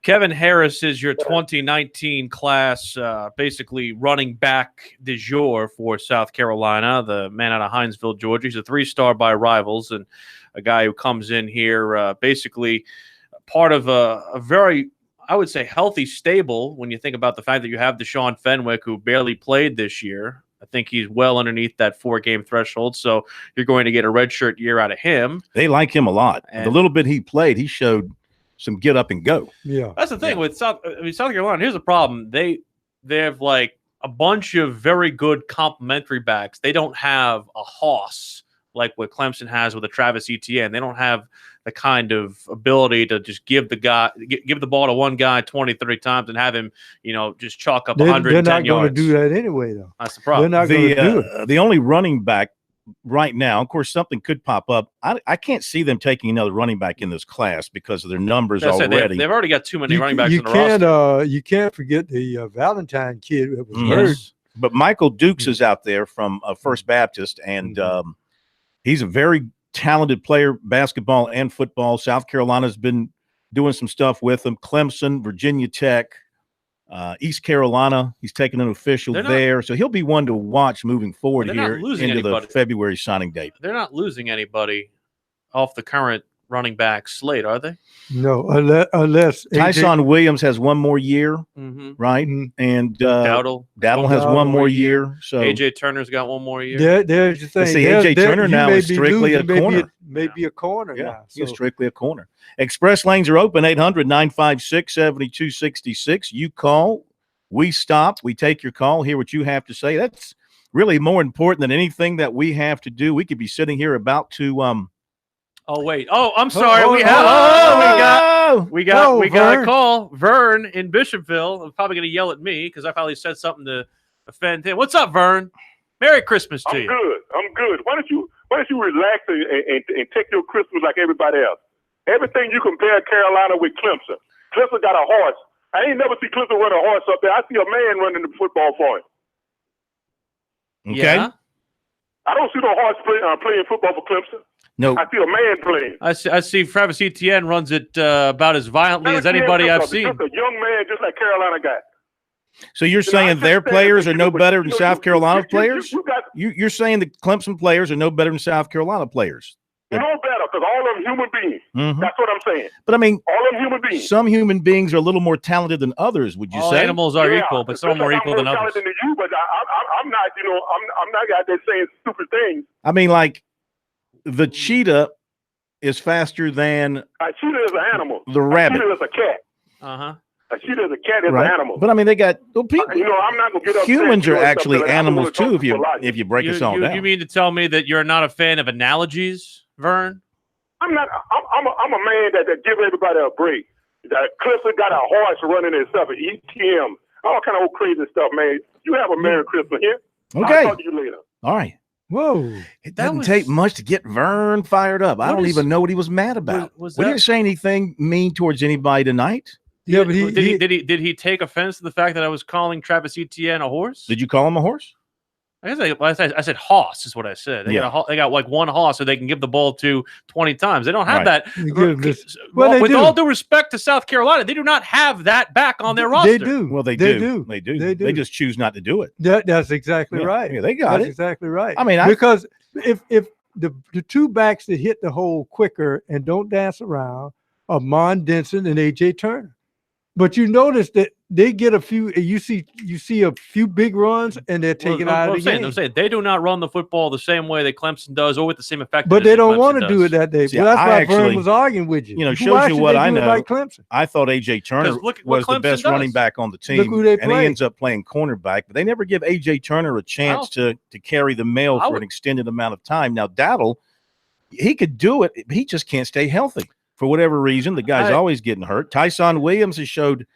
Kevin Harris is your 2019 class, basically running back du jour for South Carolina, the man out of Hinesville, Georgia. He's a 3-star by Rivals and a guy who comes in here basically part of a very, I would say, healthy stable when you think about the fact that you have Deshaun Fenwick, who barely played this year. I think he's well underneath that 4-game threshold, so you're going to get a redshirt year out of him. They like him a lot. And the little bit he played, he showed some get up and go. Yeah, that's the thing with South Carolina. Here's the problem: they have like a bunch of very good complementary backs. They don't have a hoss like what Clemson has with a Travis Etienne. They don't have the kind of ability to just give the ball to one guy 20, 30 times and have him, just chalk up 110 yards. They're not going to do that anyway, though. That's the problem. They're not going to do it. The only running back right now, of course, something could pop up. I can't see them taking another running back in this class because of their numbers already. They've already got too many running backs in the roster. You can't forget the Valentine kid that was hurt. But Michael Dukes is out there from First Baptist, and he's a very talented player, basketball and football. South Carolina's been doing some stuff with him. Clemson, Virginia Tech, East Carolina, he's taking an official there. So he'll be one to watch moving forward here into the February signing date. They're not losing anybody off the current running back slate, are they? No, unless Tyson Williams has one more year, right? And Dowdle has one more year. So AJ Turner's got one more year. There's the thing. See, AJ Turner now is strictly a corner. Maybe a corner now. So. He's strictly a corner. Express lanes are open, 800-956-7266. You call, we stop, we take your call, hear what you have to say. That's really more important than anything that we have to do. We could be sitting here about to Oh wait! Oh, I'm sorry. We got a call. Vern in Bishopville. I'm probably going to yell at me because I probably said something to offend him. What's up, Vern? Merry Christmas to you. I'm good. Why don't you relax and take your Christmas like everybody else? Everything you compare Carolina with Clemson. Clemson got a horse. I ain't never see Clemson run a horse up there. I see a man running the football for him. Okay. Yeah. I don't see no horse playing football for Clemson. No, I see a man playing. I see Travis Etienne runs it about as violently as anybody I've seen. Just a young man, just like Carolina got. So you're saying their players are no better than South Carolina players? You're saying the Clemson players are no better than South Carolina players? No better, because all of them human beings. That's what I'm saying. But I mean, all of them human beings. Some human beings are a little more talented than others. Would you all say? Animals are equal, but some are more equal than others. I'm more talented than you, but I'm not. I'm not out there saying stupid things. I mean, like the cheetah is faster than a cheetah is an animal. The rabbit. A cheetah is a cat. A cheetah is a cat is an animal. But I mean, they got people. I'm not gonna get up. Humans are actually animals too. If you break us all down. You mean to tell me that you're not a fan of analogies, Vern? I'm not. I'm a man that gives everybody a break. That Clemson got a horse running itself, an ETM, all kind of old crazy stuff, man. You have a Merry Christmas here. Okay. I'll talk to you later. All right. Whoa. It doesn't take much to get Vern fired up. I don't even know what he was mad about. We didn't say anything mean towards anybody tonight. Yeah, but did he take offense to the fact that I was calling Travis Etienne a horse? Did you call him a horse? I said hoss is what I said. They got like one hoss, so they can give the ball to 20 times. They don't have that. With all due respect to South Carolina, they do not have that back on their roster. They do. Well, they do. They just choose not to do it. That's exactly right. Yeah, they got that's it. exactly right. I mean, because if the two backs that hit the hole quicker and don't dance around are Mon Denson and A.J. Turner. But you notice that they get a few. You see a few big runs, and they're taken out of the game. I'm saying they do not run the football the same way that Clemson does, or with the same effectiveness. But they don't want to do it that day. See, well, that's why Vern was arguing with you. You know, shows you what I know. Like Clemson? I thought A.J. Turner was the best running back on the team, Look who they and he ends up playing cornerback. But they never give A.J. Turner a chance to carry the mail for an extended amount of time. Now, Dowdle, he could do it. He just can't stay healthy for whatever reason. The guy's always getting hurt. Tyson Williams has showed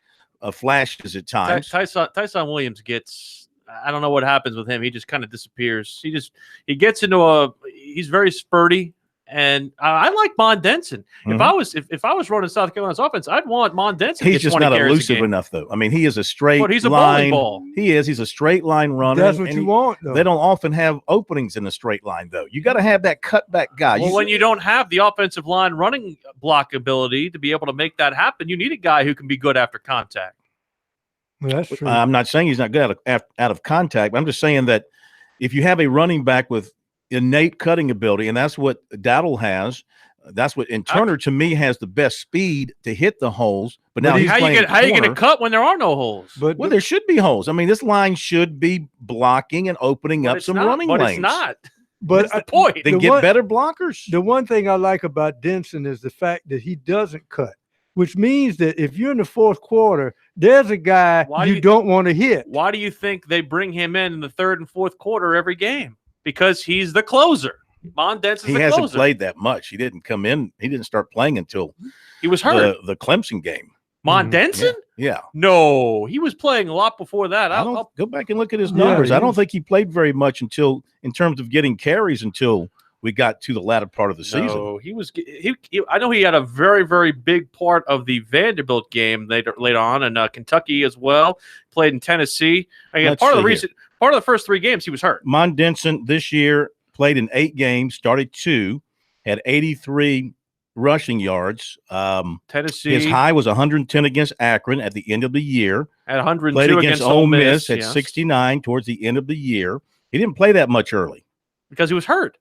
flashes at times. Tyson Williams gets, I don't know what happens with him. He just kind of disappears. He gets into he's very spurty, and I like Mon Denson. Mm-hmm. If I was running South Carolina's offense, I'd want Mon Denson. He's just not elusive enough, though. I mean, he is a straight line. He's a bowling ball. He's a straight line runner. That's what you want, though. They don't often have openings in a straight line, though. You got to have that cutback guy. Well, when you don't have the offensive line running block ability to be able to make that happen, you need a guy who can be good after contact. Well, that's true. I'm not saying he's not good out of contact, but I'm just saying that if you have a running back with innate cutting ability, and that's what Dowdle has, and Turner to me has the best speed to hit the holes. But now how you going to cut when there are no holes? But there should be holes. I mean, this line should be blocking and opening up some running lanes. But it's not. But that's the point. Then get better blockers. The one thing I like about Denson is the fact that he doesn't cut, which means that if you're in the fourth quarter, there's a guy you don't want to hit. Why do you think they bring him in the third and fourth quarter every game? Because he's the closer. Mon Denson's the closer. He hasn't played that much. He didn't come in. He didn't start playing until he was hurt. The Clemson game. Mon Denson? Yeah. No, he was playing a lot before that. I'll go back and look at his numbers. I don't think he played very much in terms of getting carries until we got to the latter part of the season. No, I know he had a very, very big part of the Vanderbilt game later on, and Kentucky as well. Played in Tennessee. Again, part of the first 3 games he was hurt. Mon Denson this year played in 8 games, started 2, had 83 rushing yards. Tennessee. His high was 110 against Akron at the end of the year. At 102 played against Ole Miss at yes. 69 towards the end of the year. He didn't play that much early because he was hurt.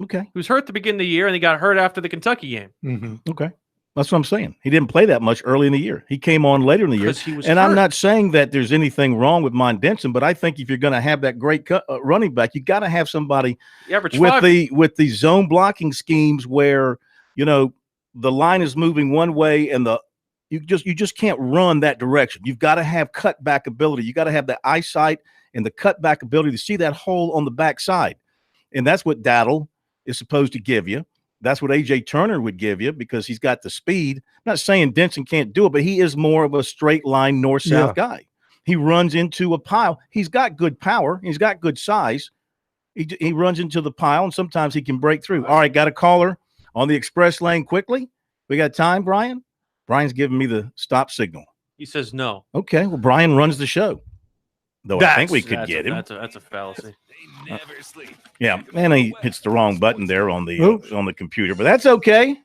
Okay. He was hurt at the beginning of the year, and he got hurt after the Kentucky game. Mm-hmm. Okay. That's what I'm saying. He didn't play that much early in the year. He came on later in the year. He was and hurt. I'm not saying that there's anything wrong with Mon Denson, but I think if you're going to have that great running back, you got to have somebody with the zone blocking schemes where, the line is moving one way and you just can't run that direction. You've got to have cutback ability. You got to have the eyesight and the cutback ability to see that hole on the backside. And that's what Dowdle is supposed to give you. That's what A.J. Turner would give you because he's got the speed. I'm not saying Denson can't do it, but he is more of a straight line north-south guy. He runs into a pile. He's got good power. He's got good size. He runs into the pile, and sometimes he can break through. All right, got a caller on the express lane quickly. We got time, Brian? Brian's giving me the stop signal. He says no. Okay, well, Brian runs the show. Though I think we could get him. That's a fallacy. Never sleep. Yeah, and he hits the wrong button there on the computer, but that's okay.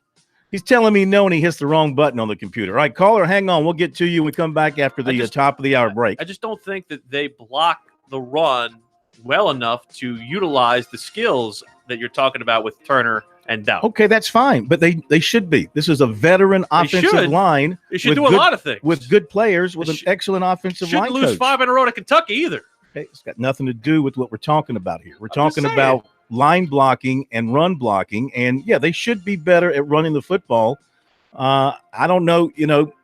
He's telling me no, and he hits the wrong button on the computer. All right, caller, hang on. We'll get to you when we come back after the top of the hour break. I just don't think that they block the run well enough to utilize the skills that you're talking about with Turner and Dowd. Okay, that's fine, but they should be. This is a veteran offensive line. They should do a lot of things with good players with an excellent offensive line. Shouldn't lose 5 in a row to Kentucky either. Okay, it's got nothing to do with what we're talking about here. We're talking about line blocking and run blocking, and they should be better at running the football. I don't know,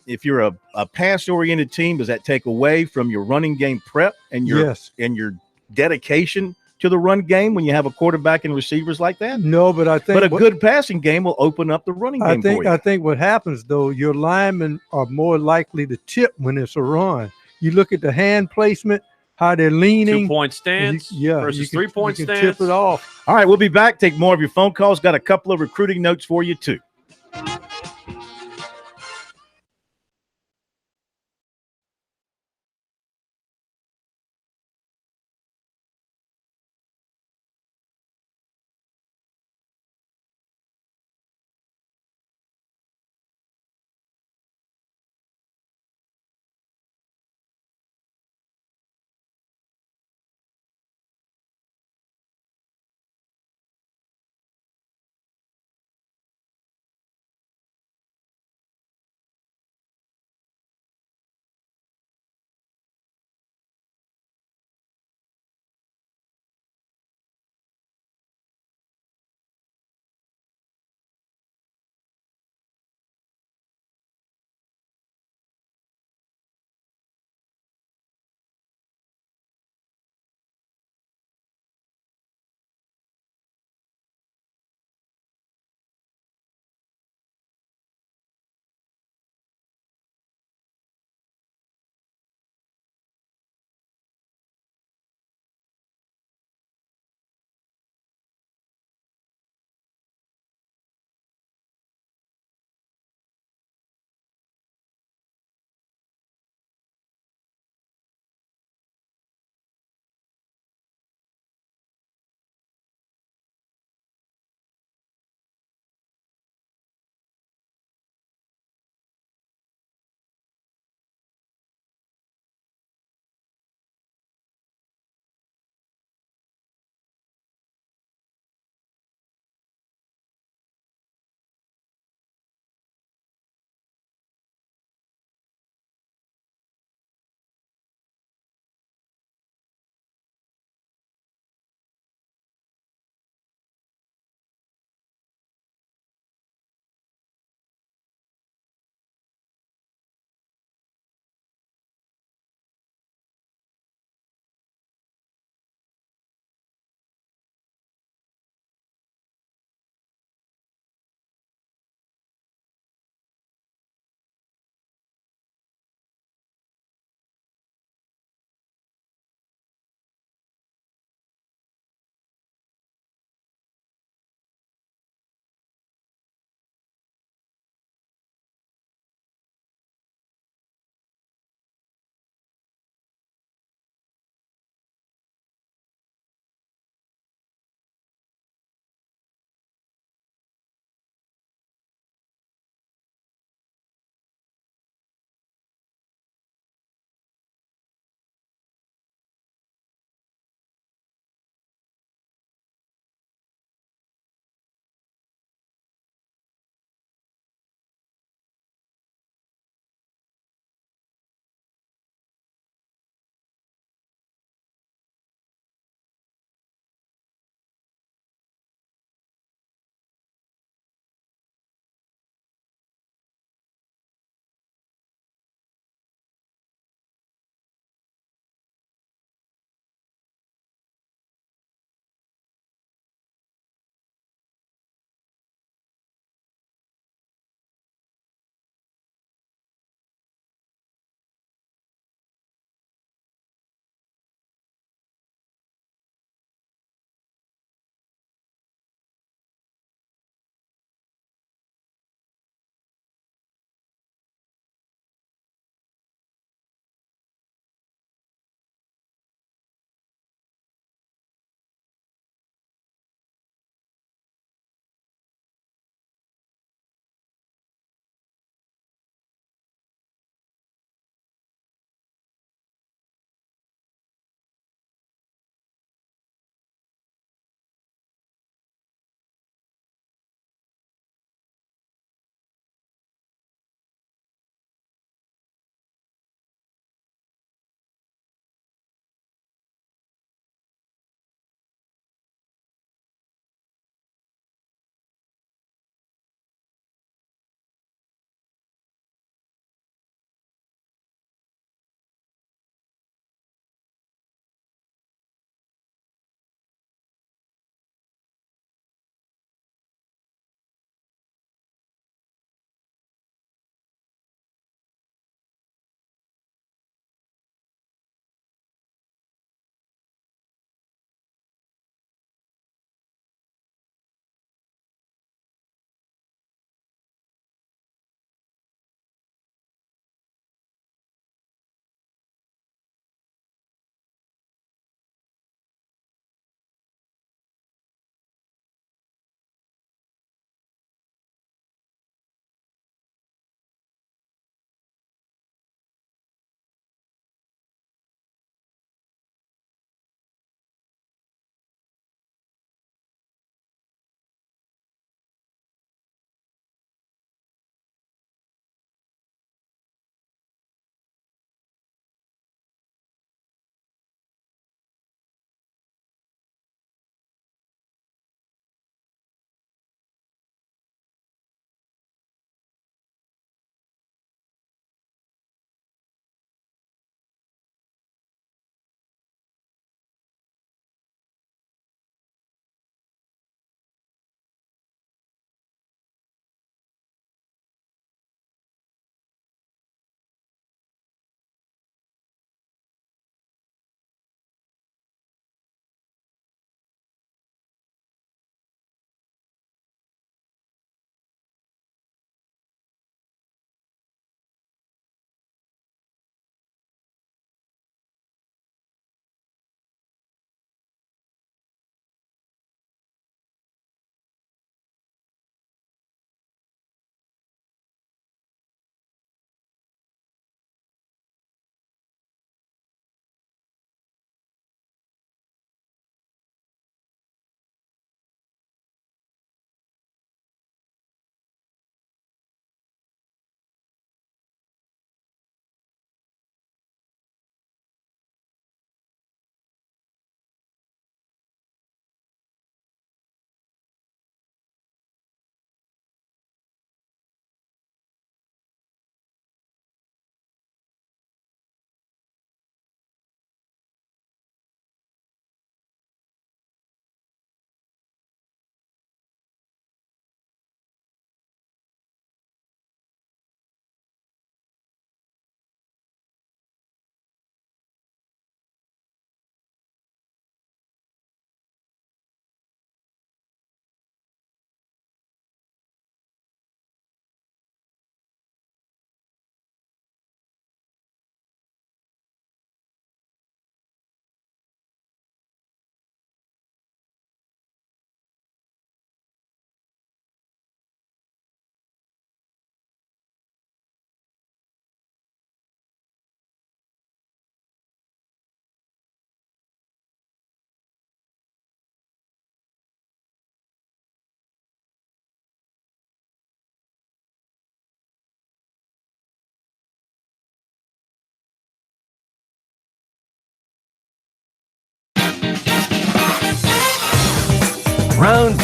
if you're a pass-oriented team, does that take away from your running game prep and your dedication to the run game when you have a quarterback and receivers like that? No, but I think good passing game will open up the running game for you. I think what happens, though, your linemen are more likely to tip when it's a run. You look at the hand placement, how they're leaning. 2-point stance versus 3-point stance. Tip it off. All right, we'll be back. Take more of your phone calls. Got a couple of recruiting notes for you, too.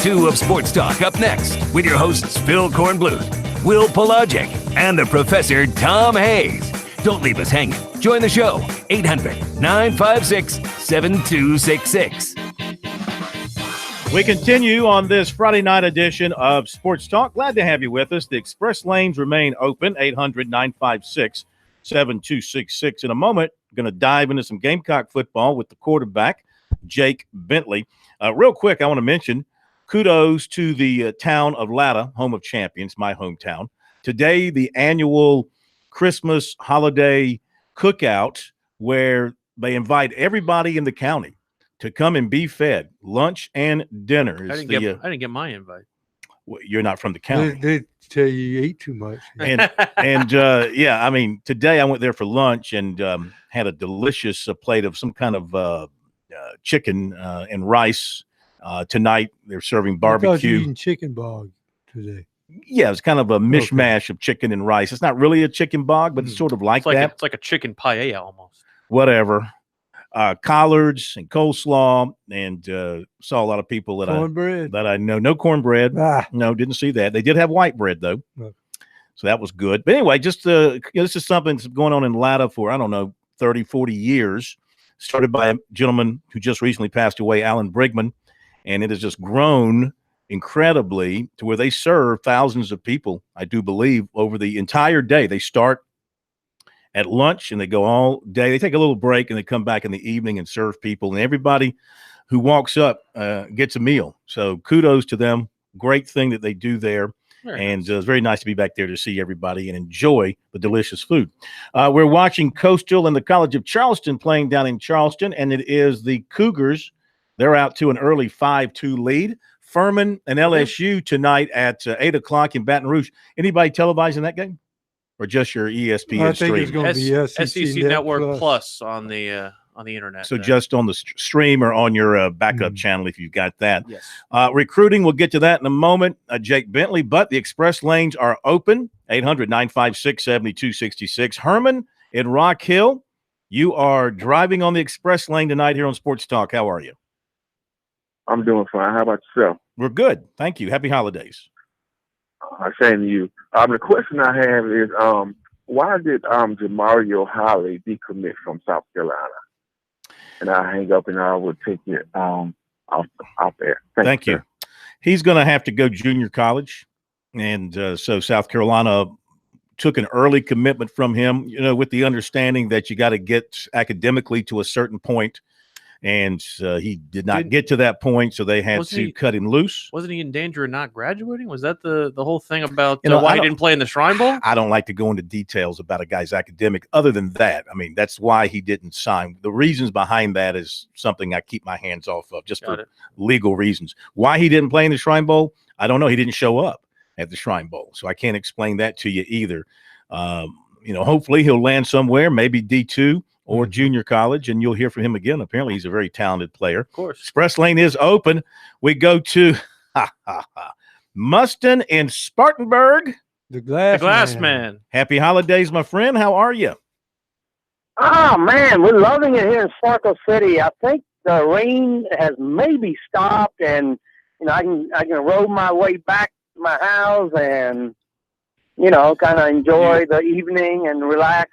2 of Sports Talk up next with your hosts Phil Kornbluth, Will Pelagic, and the Professor Tom Hayes. Don't leave us hanging. Join the show, 800-956-7266. We continue on this Friday night edition of Sports Talk. Glad to have you with us. The express lanes remain open, 800-956-7266. In a moment, going to dive into some Gamecock football with the quarterback, Jake Bentley. Real quick, I want to mention kudos to the town of Latta, home of champions, my hometown. Today, the annual Christmas holiday cookout where they invite everybody in the county to come and be fed lunch and dinner. I didn't get my invite. Well, you're not from the county. They tell you eat too much. And yeah, I mean, today I went there for lunch and had a delicious plate of some kind of chicken and rice. Tonight they're serving barbecue. I thought you were eating chicken bog today. Yeah, it's kind of a mishmash of chicken and rice. It's not really a chicken bog, but it's sort of like that. It's like a chicken paella almost. Whatever. Collards and coleslaw, and saw a lot of people that I know. No cornbread. No, didn't see that. They did have white bread though, so that was good. But anyway, just this is something that's going on in Latta for 30, 40 years. Started by a gentleman who just recently passed away, Alan Brigman, and it has just grown incredibly to where they serve thousands of people, I do believe, over the entire day. They start at lunch and they go all day. They take a little break and they come back in the evening and serve people, and everybody who walks up gets a meal. So kudos to them. Great thing that they do there. It's very nice to be back there to see everybody and enjoy the delicious food. We're watching Coastal and the College of Charleston playing down in Charleston, and it is the Cougars. They're out to an early 5-2 lead. Furman and LSU tonight at 8 o'clock in Baton Rouge. Anybody televising that game? Or just your ESPN I think it's stream? going to be SEC Network Plus on the internet. So just on the stream or on your backup channel if you've got that. Yes. Recruiting, we'll get to that in a moment, Jake Bentley, but the express lanes are open, 800-956-7266. Herman in Rock Hill, you are driving on the express lane tonight here on Sports Talk. How are you? I'm doing fine. How about yourself? We're good. Thank you. Happy holidays. Same to you. The question I have is, why did Jamario Holly decommit from South Carolina? And I'll hang up and I will take it off there. Thank you. He's going to have to go junior college. And so South Carolina took an early commitment from him, with the understanding that you got to get academically to a certain point. And he did not get to that point, so they had to cut him loose. Wasn't he in danger of not graduating? Was that the whole thing about why he didn't play in the Shrine Bowl? I don't like to go into details about a guy's academic. Other than that, I mean, that's why he didn't sign. The reasons behind that is something I keep my hands off of, just for legal reasons. Why he didn't play in the Shrine Bowl, I don't know. He didn't show up at the Shrine Bowl, so I can't explain that to you either. Hopefully he'll land somewhere, maybe D2. Or junior college, and you'll hear from him again. Apparently, he's a very talented player. Of course. Express lane is open. We go to Muston in Spartanburg. The Glass Man. Happy holidays, my friend. How are you? Oh, man, we're loving it here in Sparkle City. I think the rain has maybe stopped, and I can roll my way back to my house and kind of enjoy the evening and relax.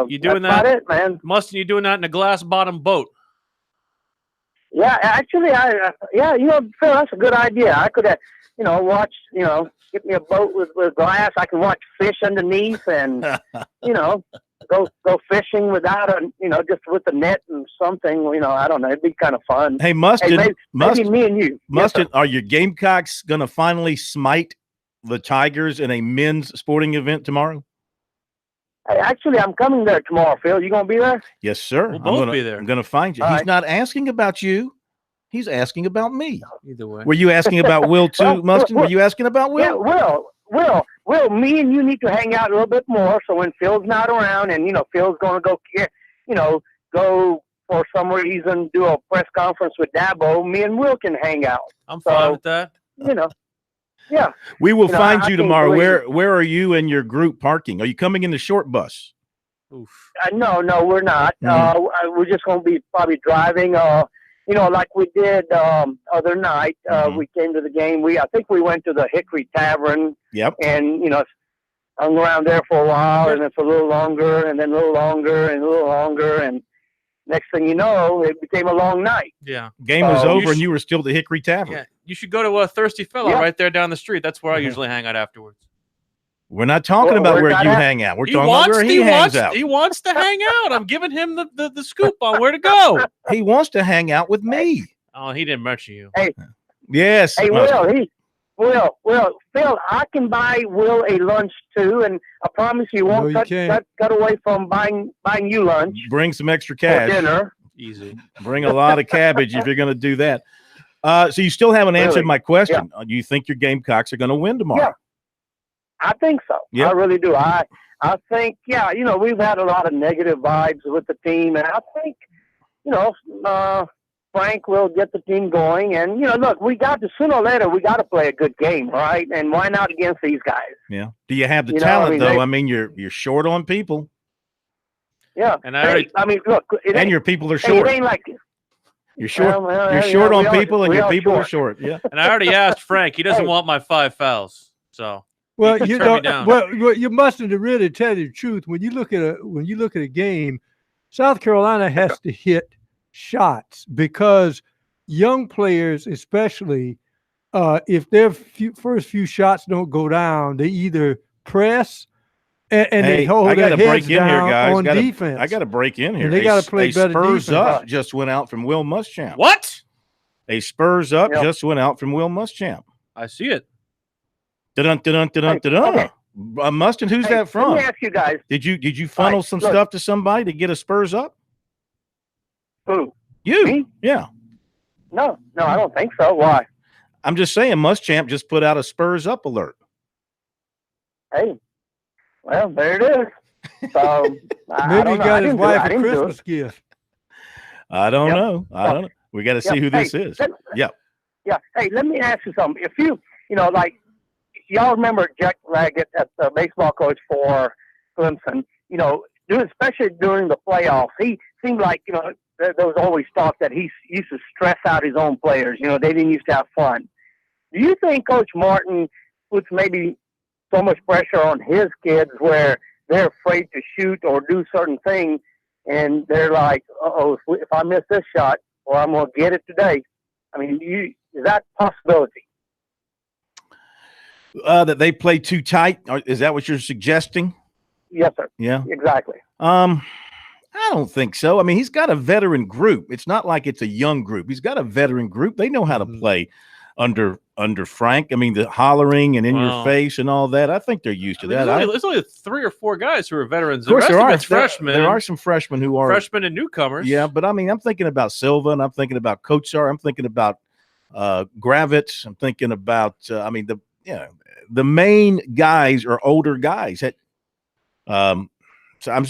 You doing that's that? About it, man. Mustin, you doing that in a glass bottom boat? Yeah, actually, Phil, that's a good idea. I could, watch, get me a boat with glass. I can watch fish underneath, and go fishing without just with the net and something. I don't know. It'd be kind of fun. Hey, Mustin, maybe me and you. Mustin, are your Gamecocks going to finally smite the Tigers in a men's sporting event tomorrow? Hey, actually, I'm coming there tomorrow, Phil. You going to be there? Yes, sir. We'll both be there. I'm going to find you. He's not asking about you. He's asking about me. Either way. Were you asking about Will too, Mustin? Were you asking about Will? Yeah, Will, me and you need to hang out a little bit more. So when Phil's not around and, Phil's going to go for some reason, do a press conference with Dabo, me and Will can hang out. I'm fine with that. Yeah. We will find you tomorrow. Where are you and your group parking? Are you coming in the short bus? No, we're not. We're just going to be probably driving. like we did other night. We came to the game. I think we went to the Hickory Tavern. Yep. And hung around there for a while, and it's a little longer, and then a little longer, and a little longer, and next thing you know, it became a long night. Yeah. Game was over, and you were still at the Hickory Tavern. Yeah. You should go to a Thirsty Fellow right there down the street. That's where I usually hang out afterwards. We're not talking about where you hang out. We're talking about where he hangs out. He wants to hang out. I'm giving him the scoop on where to go. He wants to hang out with me. Oh, he didn't mention you. Hey. Yes. Hey, Will, Phil, I can buy Will a lunch too, and I promise you won't cut away from buying you lunch. Bring some extra cash. For dinner. Easy. Bring a lot of cabbage if you're going to do that. So you still haven't answered my question. Yeah. Do you think your Gamecocks are going to win tomorrow? Yeah. I think so. Yep. I really do. I think, we've had a lot of negative vibes with the team, and I think, Frank will get the team going. And, look, sooner or later, we got to play a good game, right? And why not against these guys? Yeah. Do you have the talent, though? You're short on people. Yeah. And look. And your people are short. It ain't like you're short. You're short on people, and your people are short. Yeah. And I already asked Frank. He doesn't want my 5 fouls. So. Well, you mustn't really tell you the truth. When you look at a game, South Carolina has to hit shots because young players, especially, if their first few shots don't go down, they either press and they hold their heads down on defense. I got to break in here. And they got to play better Spurs defense. Up just went out from Will Muschamp. What? A Spurs Up just went out from Will Muschamp. I see it. Okay. Mustin, who's that from? Let me ask you guys. Did you funnel some stuff to somebody to get a Spurs Up? Who? You? Me? Yeah. No, I don't think so. Why? I'm just saying, Muschamp just put out a Spurs Up alert. Hey, well, there it is. So maybe he got his wife a Christmas gift. I don't know. We got to see who this is. Yeah. Hey, let me ask you something. If you, y'all remember Jack Raggett as the baseball coach for Clemson, especially during the playoffs, he seemed like, there was always talk that he used to stress out his own players. They didn't used to have fun. Do you think Coach Martin puts maybe so much pressure on his kids where they're afraid to shoot or do certain things, and they're like, if I miss this shot, or I'm going to get it today? Is that a possibility? That they play too tight? Is that what you're suggesting? Yes, sir. Yeah. Exactly. I don't think so. He's got a veteran group. It's not like it's a young group. He's got a veteran group. They know how to play under Frank. The hollering and in your face and all that. I think they're used to that. There's only 3 or 4 guys who are veterans. Of course, there are freshmen. There are some freshmen who are freshmen and newcomers. Yeah, but I'm thinking about Silva, and I'm thinking about Kotsar. I'm thinking about Gravitz. I'm thinking about the main guys are older guys. So I'm.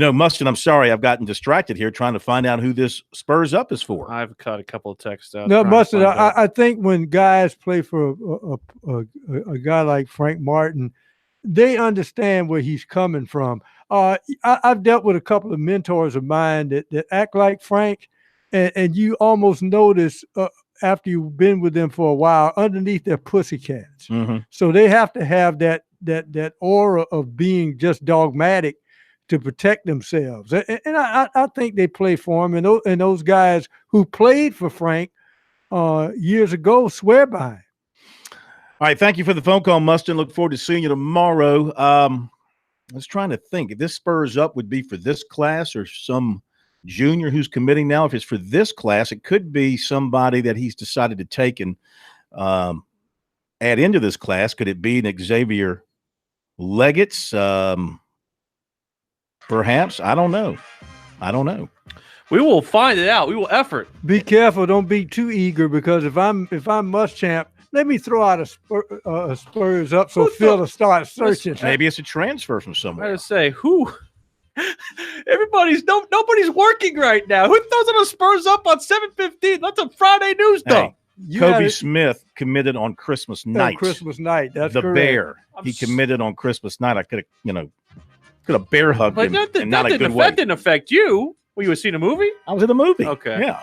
Mustin, I'm sorry, I've gotten distracted here trying to find out who this Spurs Up is for. I've cut a couple of texts out. No, Mustin, I think when guys play for a guy like Frank Martin, they understand where he's coming from. I've dealt with a couple of mentors of mine that act like Frank, and you almost notice after you've been with them for a while, underneath their pussycats. Mm-hmm. So they have to have that aura of being just dogmatic to protect themselves. And I think they play for him. And those guys who played for Frank years ago swear by him. All right. Thank you for the phone call, Mustin. Look forward to seeing you tomorrow. I was trying to think if this Spurs Up would be for this class or some junior who's committing now. If it's for this class, it could be somebody that he's decided to take and add into this class. Could it be an Xavier Leggett's? Perhaps. I don't know. We will find it out. We will effort. Be careful. Don't be too eager, because if I'm Muschamp, let me throw out a Spurs Up so Phil will start searching. Maybe it's a transfer from somewhere. I was say who. Nobody's working right now. Who throws on a Spurs Up on 7:15? That's a Friday news day. Kobe Smith committed on Christmas night. That's the correct. Bear. He committed on Christmas night. I could have bear hugged him. That didn't affect you. Well, you had seen a movie? I was in a movie. Okay. Yeah.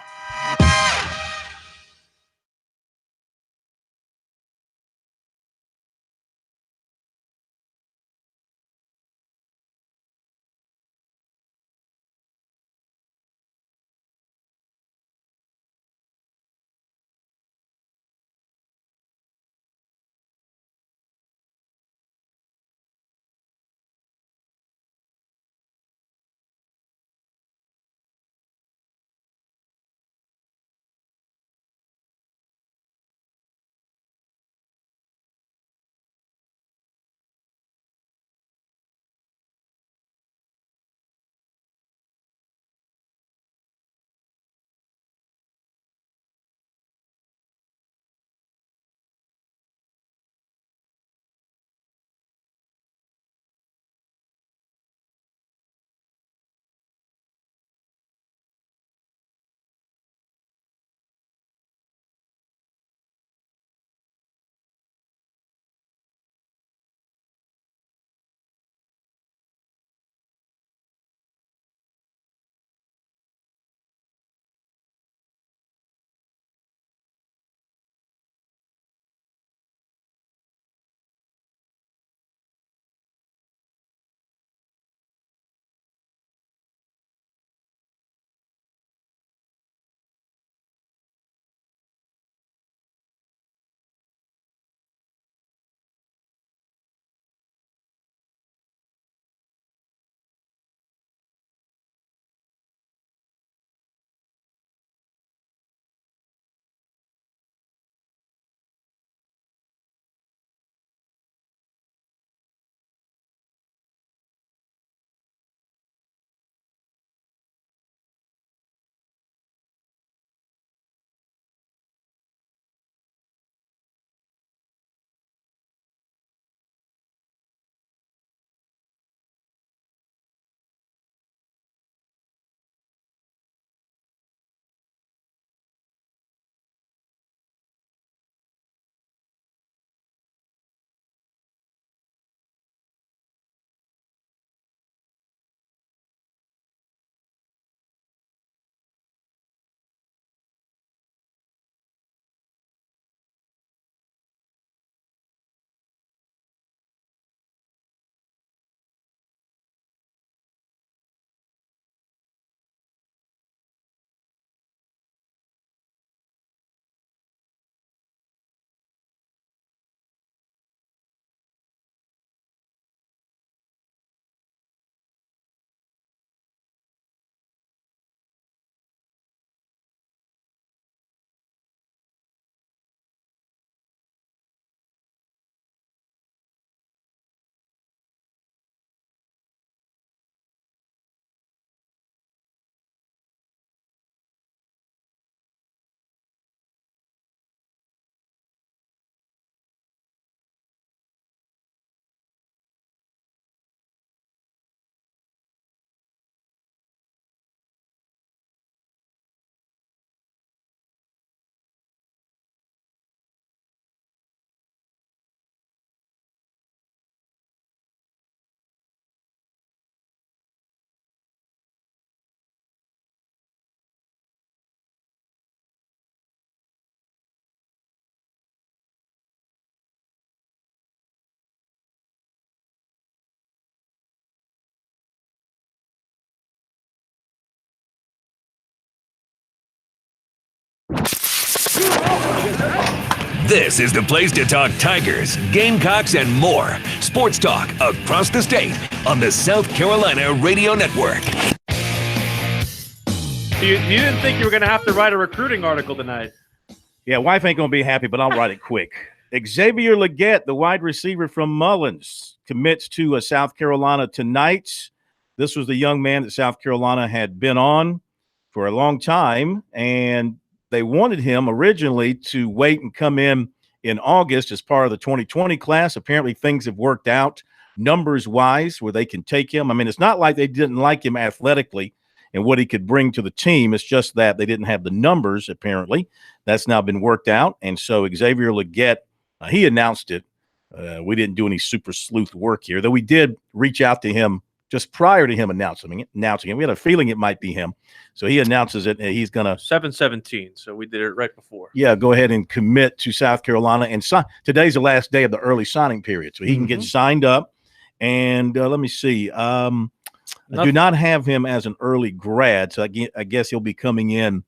This is the place to talk Tigers, Gamecocks, and more. Sports talk across the state on the South Carolina Radio Network. You didn't think you were going to have to write a recruiting article tonight. Yeah, wife ain't going to be happy, but I'll write it quick. Xavier Leggett, the wide receiver from Mullins, commits to South Carolina tonight. This was the young man that South Carolina had been on for a long time, and they wanted him originally to wait and come in August as part of the 2020 class. Apparently things have worked out numbers-wise where they can take him. I mean, it's not like they didn't like him athletically and what he could bring to the team. It's just that they didn't have the numbers, apparently. That's now been worked out. And so Xavier Leggett, he announced it. We didn't do any super sleuth work here, though we did reach out to him just prior to him announcing it. We had a feeling it might be him. So he announces it, and he's going to – 7/17, so we did it right before. Yeah, go ahead and commit to South Carolina. And today's the last day of the early signing period, so he can get signed up. And let me see. I do not have him as an early grad, so I guess he'll be coming in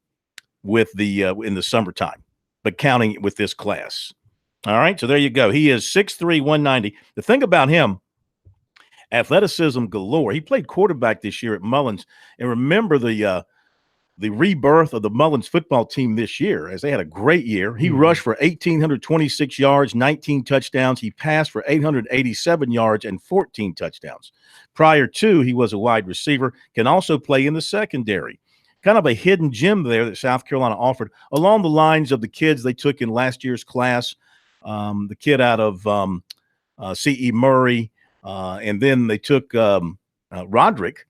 with in the summertime, but counting with this class. All right, so there you go. He is 6'3", 190. The thing about him, athleticism galore. He played quarterback this year at Mullins. And remember the rebirth of the Mullins football team this year, as they had a great year. He rushed for 1,826 yards, 19 touchdowns. He passed for 887 yards and 14 touchdowns. Prior to, he was a wide receiver, can also play in the secondary. Kind of a hidden gem there that South Carolina offered along the lines of the kids they took in last year's class, the kid out of C.E. Murray, and then they took Roderick,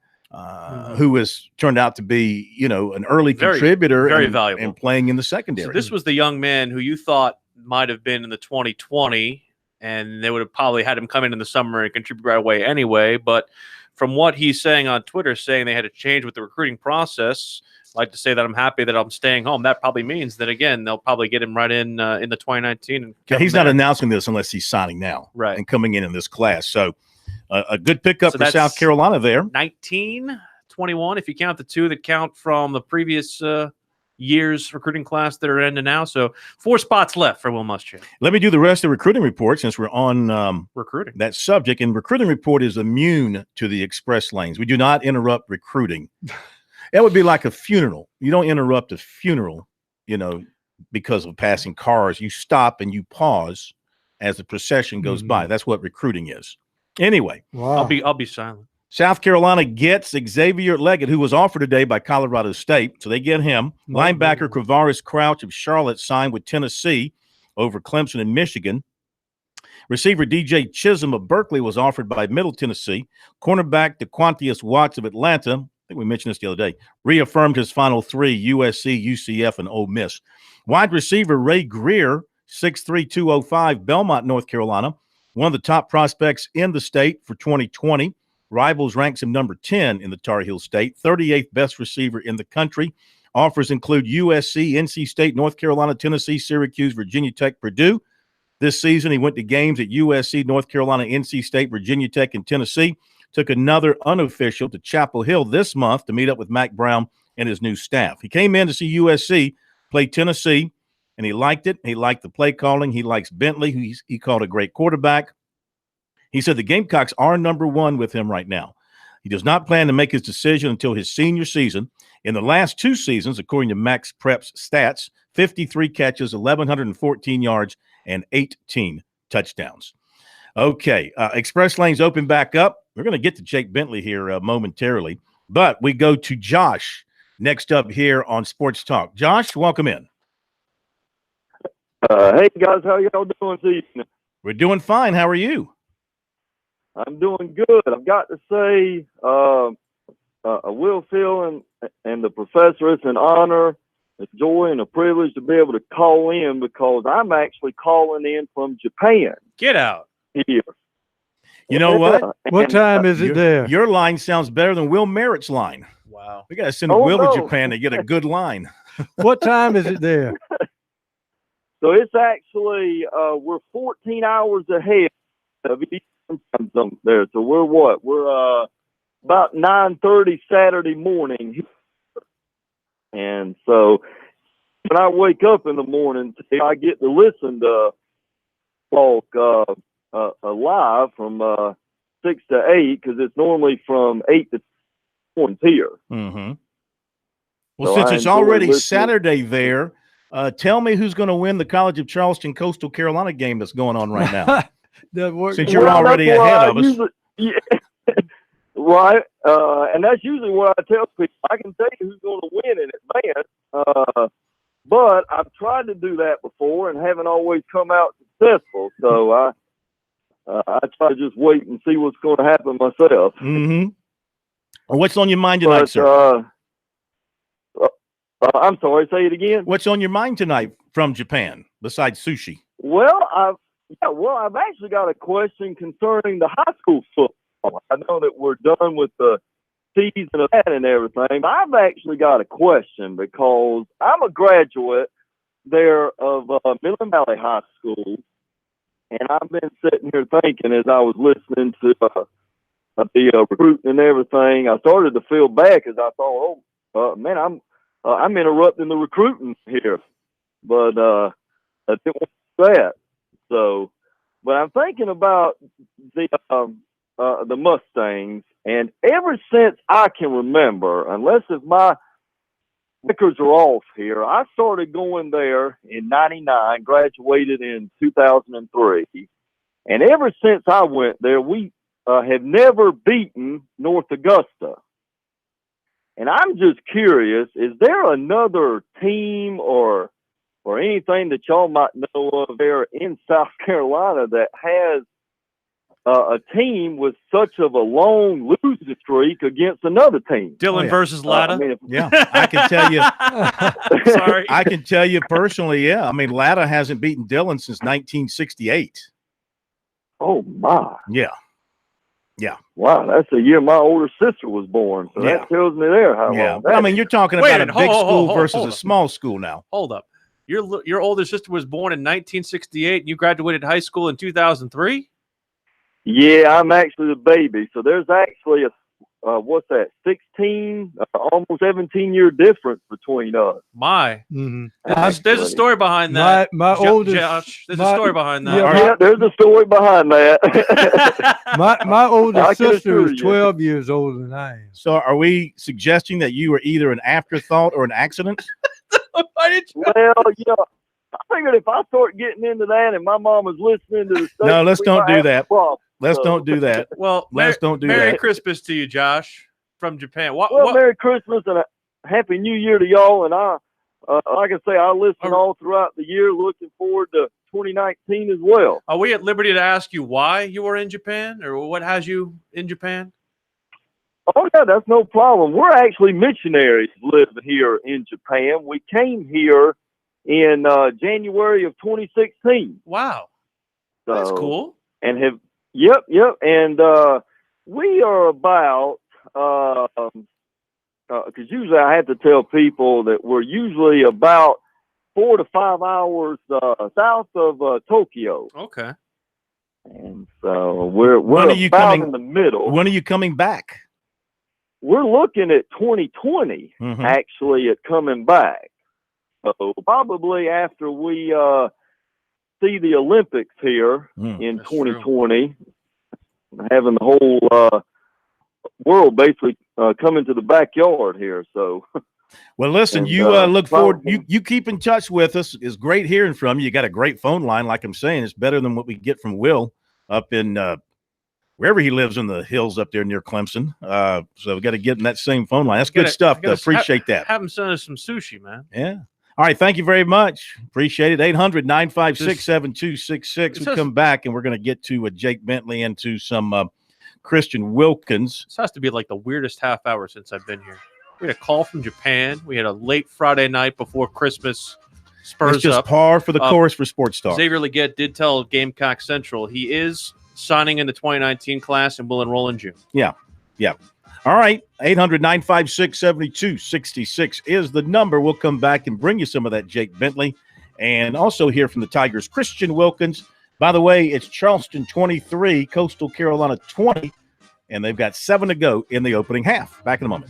who has turned out to be, an early contributor very valuable. And playing in the secondary. So this was the young man who you thought might have been in the 2020, and they would have probably had him come in the summer and contribute right away anyway. But from what he's saying on Twitter, saying they had to change with the recruiting process, I'd like to say that I'm happy that I'm staying home. That probably means that, again, they'll probably get him right in the 2019. And he's not announcing this unless he's signing now and coming in this class. So a good pickup for South Carolina there. 19, 21, if you count the two that count from the previous year's recruiting class that are ending now. So 4 spots left for Will Muschamp. Let me do the rest of the recruiting report since we're on recruiting that subject. And recruiting report is immune to the express lanes. We do not interrupt recruiting. It would be like a funeral. You don't interrupt a funeral, because of passing cars. You stop and you pause as the procession goes by. That's what recruiting is. Anyway, wow. I'll be silent. South Carolina gets Xavier Leggett, who was offered today by Colorado State. So they get him. Linebacker Cravaris Crouch of Charlotte signed with Tennessee over Clemson and Michigan. Receiver DJ Chisholm of Berkeley was offered by Middle Tennessee. Cornerback DeQuantius Watts of Atlanta, I think we mentioned this the other day, reaffirmed his final 3, USC, UCF, and Ole Miss. Wide receiver Ray Greer, 6'3", 205, Belmont, North Carolina, one of the top prospects in the state for 2020. Rivals ranks him number 10 in the Tar Heel State, 38th best receiver in the country. Offers include USC, NC State, North Carolina, Tennessee, Syracuse, Virginia Tech, Purdue. This season, he went to games at USC, North Carolina, NC State, Virginia Tech, and Tennessee. Took another unofficial to Chapel Hill this month to meet up with Mack Brown and his new staff. He came in to see USC play Tennessee, and he liked it. He liked the play calling. He likes Bentley, who he called a great quarterback. He said the Gamecocks are number 1 with him right now. He does not plan to make his decision until his senior season. In the last 2 seasons, according to Max Prep's stats, 53 catches, 1,114 yards, and 18 touchdowns. Okay, express lanes open back up. We're going to get to Jake Bentley here momentarily, but we go to Josh next up here on Sports Talk. Josh, welcome in. Hey, guys, how y'all doing this evening? We're doing fine. How are you? I'm doing good. I've got to say, Will Phil and the professor, it's an honor, a joy, and a privilege to be able to call in because I'm actually calling in from Japan. Get out. Here. You know what? What time is it there? Your line sounds better than Will Merritt's line. Wow. We got to send Will to Japan to get a good line. What time is it there? So it's actually, we're 14 hours ahead of Eastern time zone there. So we're what? We're about 9:30 Saturday morning. And so when I wake up in the morning, I get to listen to talk live from 6 to 8 because it's normally from 8 to 1 here. Mm-hmm. Well, So since I it's enjoy already listening. Saturday there, tell me who's going to win the College of Charleston Coastal Carolina game that's going on right now. Since you're already ahead of us. Right. And that's usually what I tell people. I can tell you who's going to win in advance. But I've tried to do that before and haven't always come out successful. So I try to just wait and see what's going to happen myself. Mm-hmm. What's on your mind tonight, sir? I'm sorry, say it again. What's on your mind tonight from Japan besides sushi? Well, I've actually got a question concerning the high school football. I know that we're done with the season of that and everything. I've actually got a question because I'm a graduate there of Midland Valley High School, and I've been sitting here thinking as I was listening to the recruiting and everything, I started to feel bad because I thought, man, I'm interrupting the recruiting here, but I didn't want to do that. So, but I'm thinking about the Mustangs, and ever since I can remember, unless if my records are off here, I started going there in '99, graduated in 2003, and ever since I went there, we have never beaten North Augusta. And I'm just curious, is there another team or anything that y'all might know of there in South Carolina that has a team with such of a long losing streak against another team? Dillon versus Latta? Yeah, I can tell you. Sorry. I can tell you personally, yeah. I mean, Latta hasn't beaten Dillon since 1968. Oh, my. Yeah. Yeah. Wow, that's the year my older sister was born. So that tells me there how long. But I mean, you're talking Wait about a a minute, big school hold versus a up. small school now. Hold up. Your older sister was born in 1968 and you graduated high school in 2003? Yeah, I'm actually the baby. So there's actually a, 16, almost 17-year difference between us. My. Mm-hmm. There's a story behind that. My oldest. Josh, there's a story behind that. Yeah, there's a story behind that. my I oldest can sister assure is you. 12 years older than I am. So are we suggesting that you were either an afterthought or an accident? Why did you? Well, I figured if I start getting into that and my mom was listening to the station, No, let's we don't might do have that. a problem. Let's So- don't do that. Well, Let's don't do Merry that. Christmas to you, Josh, from Japan. Well, Merry Christmas and a Happy New Year to y'all. And I, like I say, I listen all throughout the year, looking forward to 2019 as well. Are we at liberty to ask you why you were in Japan or what has you in Japan? Oh, yeah, that's no problem. We're actually missionaries living here in Japan. We came here in January of 2016. Wow. So, That's cool. And yep. And we are about, because usually I have to tell people that we're usually about 4 to 5 hours south of Tokyo. Okay. And so we're When are you about coming- in the middle. When are you coming back? We're looking at 2020, Mhm. actually, at coming back. So probably after we see the Olympics here in 2020, having the whole world basically come into the backyard here. So, Well, listen, And, you look forward. probably- You keep in touch with us. It's great hearing from you. You got a great phone line, like I'm saying. It's better than what we get from Will up in wherever he lives in the hills up there near Clemson. So we got to get in that same phone line. That's good stuff. Though. Appreciate that. Have him send us some sushi, man. Yeah. All right. Thank you very much. Appreciate it. 800-956-7266. We come back and we're going to get to Jake Bentley and to some Christian Wilkins. This has to be like the weirdest half hour since I've been here. We had a call from Japan. We had a late Friday night before Christmas. Spurs It's just up. par for the course for Sports Talk. Xavier Leggett did tell Gamecock Central he is signing in the 2019 class and will enroll in June. Yeah. All right. 800-956-7266 is the number. We'll come back and bring you some of that Jake Bentley and also hear from the Tigers' Christian Wilkins. By the way, it's Charleston 23, Coastal Carolina 20, and they've got 7 to go in the opening half. Back in a moment.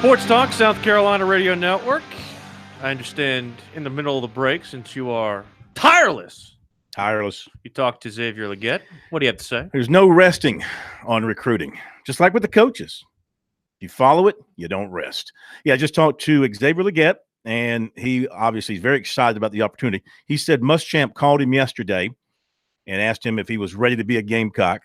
Sports Talk, South Carolina Radio Network. I understand in the middle of the break, since you are tireless. You talked to Xavier Leggett. What do you have to say? There's no resting on recruiting, just like with the coaches. You follow it, you don't rest. Yeah, I just talked to Xavier Leggett, and he obviously is very excited about the opportunity. He said Muschamp called him yesterday and asked him if he was ready to be a Gamecock.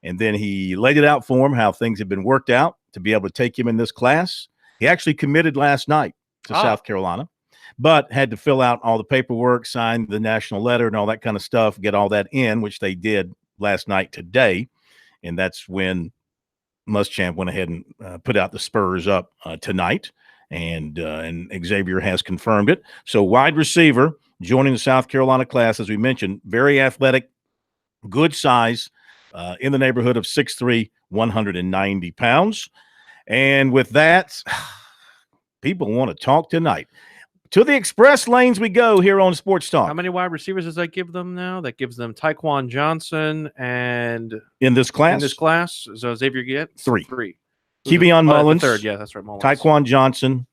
And then he laid it out for him how things had been worked out to be able to take him in this class. He actually committed last night to South Carolina, but had to fill out all the paperwork, sign the national letter and all that kind of stuff, get all that in, which they did last night today. And that's when Muschamp went ahead and put out the spurs up tonight. And Xavier has confirmed it. So wide receiver joining the South Carolina class, as we mentioned, very athletic, good size, in the neighborhood of 6'3", 190 pounds. And with that, people want to talk tonight. To the express lanes we go here on Sports Talk. How many wide receivers does that give them now? That gives them Taekwon Johnson and in this class. So Xavier gets three. Who's Kevion Mullins, third, yeah, that's right. Mullins. Taekwon Johnson,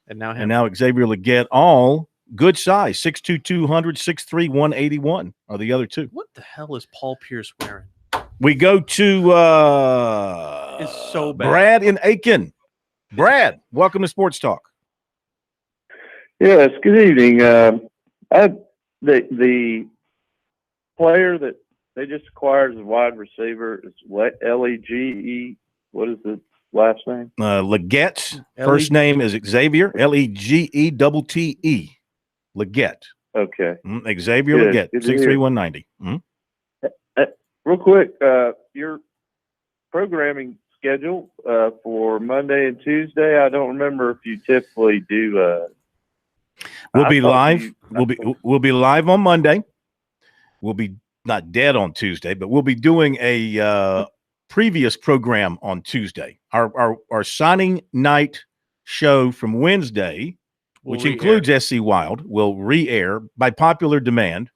and now Xavier Leggett, all good size, 6'2", 200, 6'3", 181 are the other two. What the hell is Paul Pierce wearing? We go to it's so bad. Brad in Aiken. Brad, welcome to Sports Talk. Yes, good evening. The player that they just acquired as a wide receiver is Legge. What is the last name? Leggett. First name is Xavier. Leggette. Leggett. Okay. Xavier Leggett. 6'3", 190. Real quick, your programming schedule for Monday and Tuesday. I don't remember if you typically do. We'll be live. We'll be live on Monday. We'll be not dead on Tuesday, but we'll be doing a previous program on Tuesday. Our signing night show from Wednesday, which includes SC Wild, will re-air by popular demand.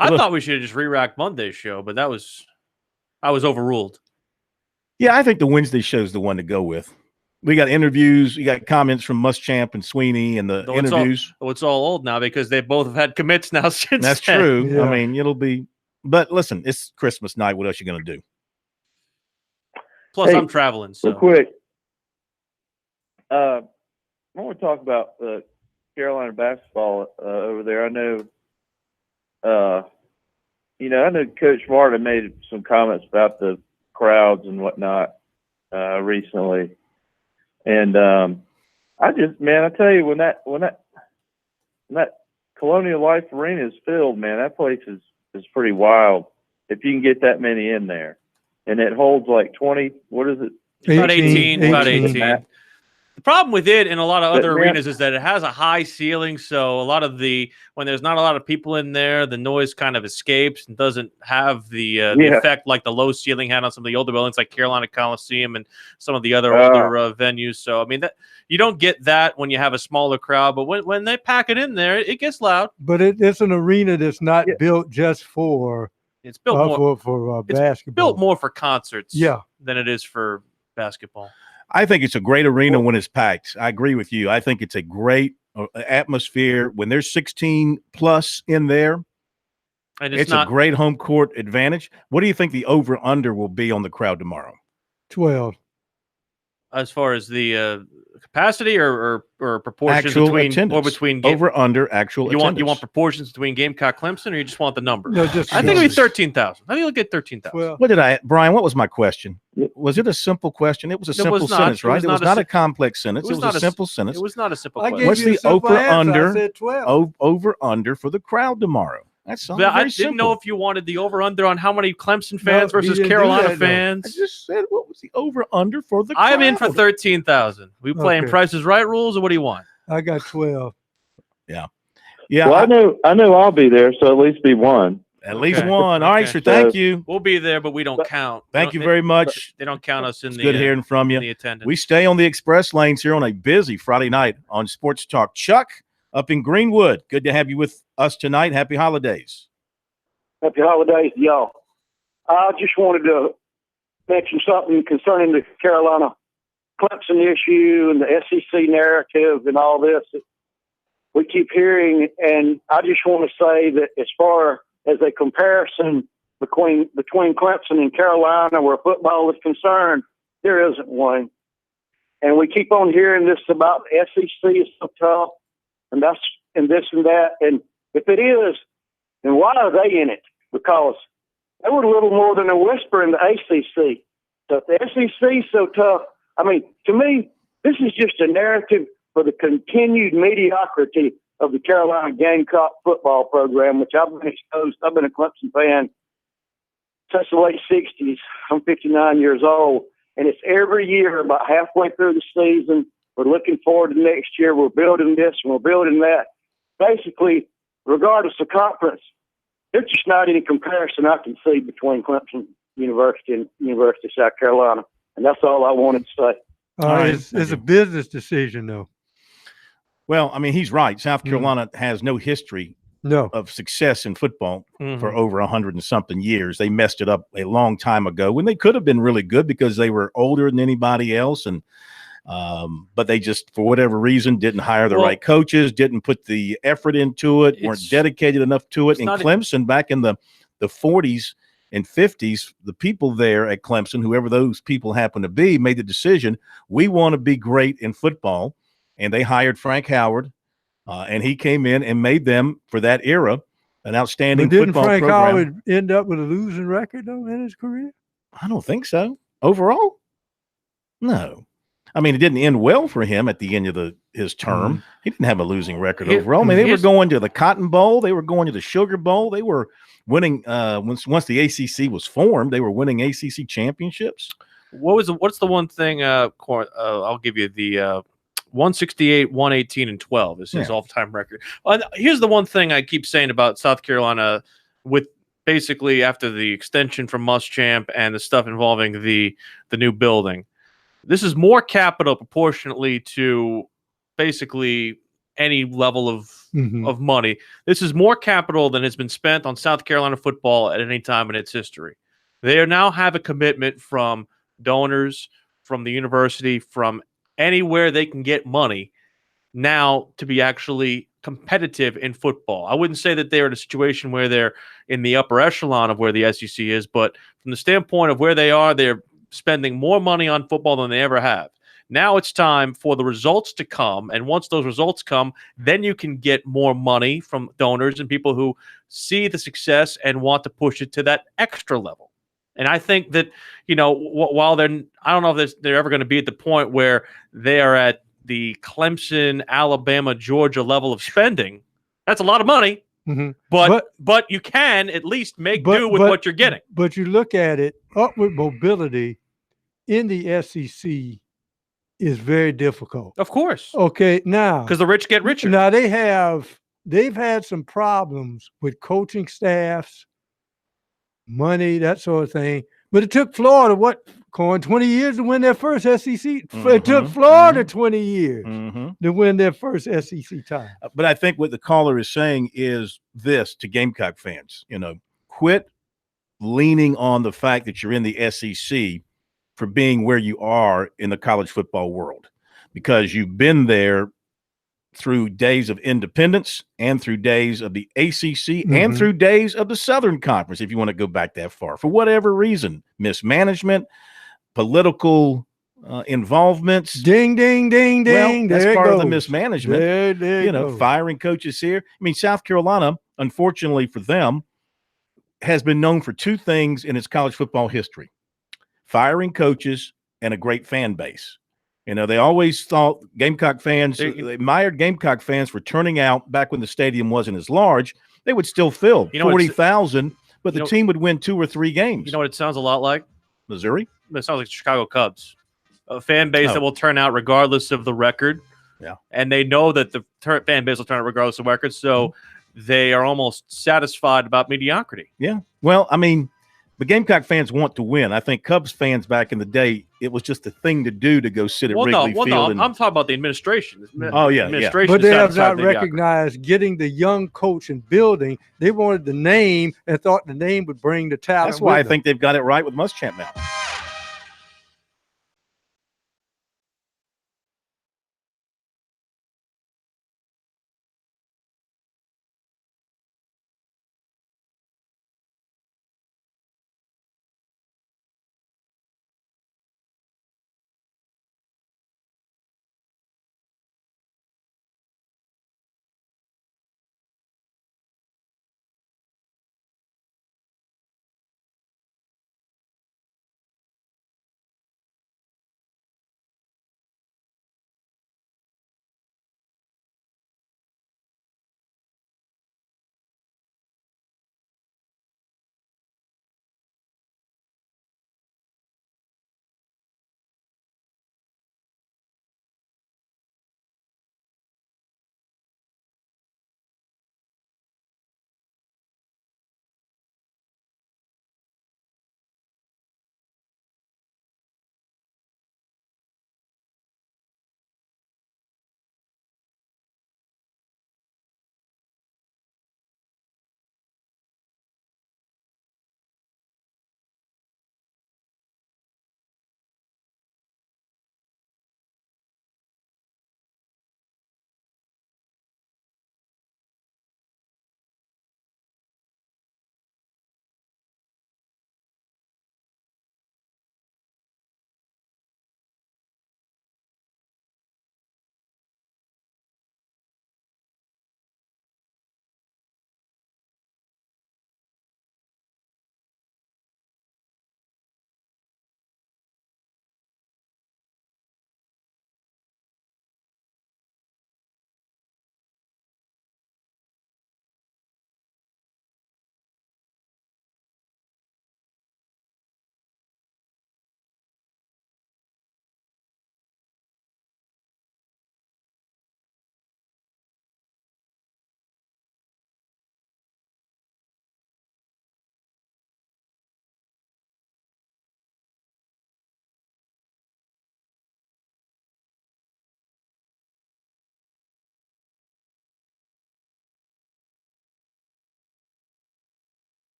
I thought we should have just re-racked Monday's show, but I was overruled. Yeah, I think the Wednesday show is the one to go with. We got interviews. You got comments from Muschamp and Sweeney and the interviews. It's all old now because they both have had commits now since That's then. true. Yeah. I mean, it'll be – but listen, it's Christmas night. What else are you going to do? Plus, I'm traveling. So. Real quick, I want to talk about Carolina basketball over there. I know Coach Martin made some comments about the crowds and whatnot recently. And I tell you, when that Colonial Life Arena is filled, man, that place is pretty wild. If you can get that many in there, and it holds like 20. What is it? About 18. About 18. The problem with it and a lot of other arenas is that it has a high ceiling, so a lot of when there's not a lot of people in there, the noise kind of escapes and doesn't have the effect like the low ceiling had on some of the older buildings like Carolina Coliseum and some of the other older venues. So I mean, that you don't get that when you have a smaller crowd, but when they pack it in there, it gets loud. But it's an arena that's not built just for it's built more for it's basketball. built more for concerts, yeah, than it is for basketball. I think it's a great arena when it's packed. I agree with you. I think it's a great atmosphere when there's 16 plus in there. And it's a great home court advantage. What do you think the over under will be on the crowd tomorrow? 12. As far as the capacity or proportions actual between attendance. Or between over under actual attendance. You want proportions between Gamecock Clemson, or you just want the number? No, just I think it'll be 13,000. I think you'll get 13,000. Brian? What was my question? Was it a simple question? It was a simple sentence, right? It was not a complex sentence. It was a simple sentence. It was not a simple question. What's the over under? I said 12. Over under for the crowd tomorrow. That's all. I didn't know if you wanted the over under on how many Clemson fans versus Carolina fans. I just said what was the over under for the crowd? I'm in for 13,000. We playing Price is Right rules, or what do you want? I got 12. Yeah. Well, I know I'll be there, so at least be one. At least one. All right, sir. Thank you. We'll be there, but we don't count. Thank you very much. They don't count us in the. Good hearing from you. The attendance. We stay on the express lanes here on a busy Friday night on Sports Talk. Chuck up in Greenwood. Good to have you with us tonight. Happy holidays. Happy holidays, y'all. I just wanted to mention something concerning the Carolina Clemson issue and the SEC narrative and all this that we keep hearing. And I just want to say that as far as a comparison between Clemson and Carolina where football is concerned, there isn't one. And we keep on hearing this about the SEC is so tough and this and that. And if it is, then why are they in it? Because they were a little more than a whisper in the ACC. So if the SEC is so tough, I mean, to me, this is just a narrative for the continued mediocrity of the Carolina Gamecock football program, which I've been exposed. I've been a Clemson fan since the late 60s. I'm 59 years old. And it's every year, about halfway through the season, we're looking forward to next year. We're building this and we're building that. Basically, regardless of conference, there's just not any comparison I can see between Clemson University and University of South Carolina. And that's all I wanted to say. All right. It's a business decision, though. Well, I mean, he's right. South Carolina has no history of success in football for over 100 and something years. They messed it up a long time ago when they could have been really good because they were older than anybody else. And but they just, for whatever reason, didn't hire the right coaches, didn't put the effort into it, weren't dedicated enough to it. And Clemson back in the 40s and 50s, the people there at Clemson, whoever those people happen to be, made the decision, we want to be great in football. And they hired Frank Howard. And he came in and made them, for that era, an outstanding football program. Didn't Frank Howard end up with a losing record, though, in his career? I don't think so. Overall? No. I mean, it didn't end well for him at the end of his term. He didn't have a losing record overall. I mean, they were going to the Cotton Bowl. They were going to the Sugar Bowl. They were winning once the ACC was formed. They were winning ACC championships. What's the one thing? I'll give you the 168, 118, and 12 is his all-time record. Here's the one thing I keep saying about South Carolina, with basically after the extension from Muschamp and the stuff involving the new building. This is more capital proportionately to basically any level of money. This is more capital than has been spent on South Carolina football at any time in its history. They now have a commitment from donors, from the university, from anywhere they can get money now to be actually competitive in football. I wouldn't say that they're in a situation where they're in the upper echelon of where the SEC is, but from the standpoint of where they are, they're spending more money on football than they ever have. Now it's time for the results to come, and once those results come, then you can get more money from donors and people who see the success and want to push it to that extra level. And I think that, while I don't know if they're ever going to be at the point where they are at the Clemson, Alabama, Georgia level of spending. That's a lot of money, but you can at least make do with what you're getting. But you look at it, upward mobility in the SEC is very difficult. Of course. Okay, now. Because the rich get richer. Now they've had some problems with coaching staffs, money, that sort of thing. But it took Florida, 20 years to win their first SEC. It took Florida 20 years to win their first SEC title. But I think what the caller is saying is this to Gamecock fans, quit leaning on the fact that you're in the SEC for being where you are in the college football world, because you've been there through days of independence and through days of the ACC and through days of the Southern Conference, if you want to go back that far. For whatever reason, mismanagement, political involvements. Ding, ding, ding, ding. Well, that's part of the mismanagement. There firing coaches here. I mean, South Carolina, unfortunately for them, has been known for two things in its college football history: firing coaches and a great fan base. They always thought Gamecock fans, they admired Gamecock fans for turning out back when the stadium wasn't as large. They would still fill 40,000, but the team would win 2 or 3 games. You know what it sounds a lot like? Missouri? It sounds like Chicago Cubs. A fan base that will turn out regardless of the record. Yeah. And they know that the fan base will turn out regardless of the record, so they are almost satisfied about mediocrity. Yeah. Well, I mean, the Gamecock fans want to win. I think Cubs fans back in the day, it was just a thing to do to go sit at Wrigley Field. No, I'm talking about the administration. Administration but they have not recognized getting the young coach and building. They wanted the name and thought the name would bring the talent. That's why I think they've got it right with Muschamp now.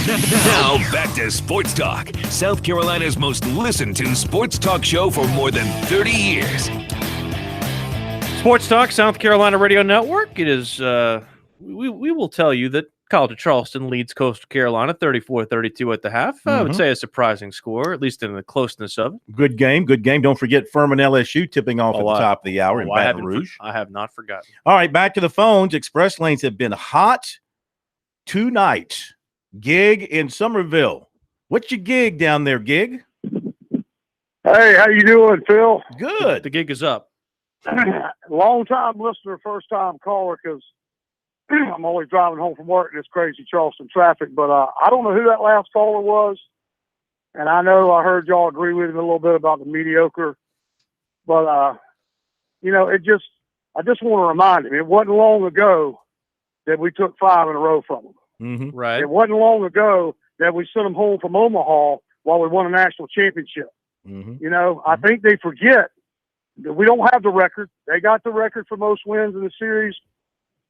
Now back to Sports Talk, South Carolina's most listened to sports talk show for more than 30 years. Sports Talk, South Carolina Radio Network. It is, we will tell you that College of Charleston leads Coastal Carolina 34-32 at the half. I would say a surprising score, at least in the closeness of it. Good game. Don't forget Furman LSU tipping off at the top of the hour in Baton Rouge. I have not forgotten. All right, back to the phones. Express lanes have been hot tonight. Gig in Somerville. What's your gig down there, Gig? Hey, how you doing, Phil? Good. The gig is up. Long time listener, first time caller, because I'm always driving home from work in this crazy Charleston traffic. But I don't know who that last caller was, and I know I heard y'all agree with him a little bit about the mediocre. But I just want to remind him, it wasn't long ago that we took 5 in a row from them. Mm-hmm. Right. It wasn't long ago that we sent them home from Omaha while we won a national championship. Mm-hmm. I think they forget that we don't have the record. They got the record for most wins in the series.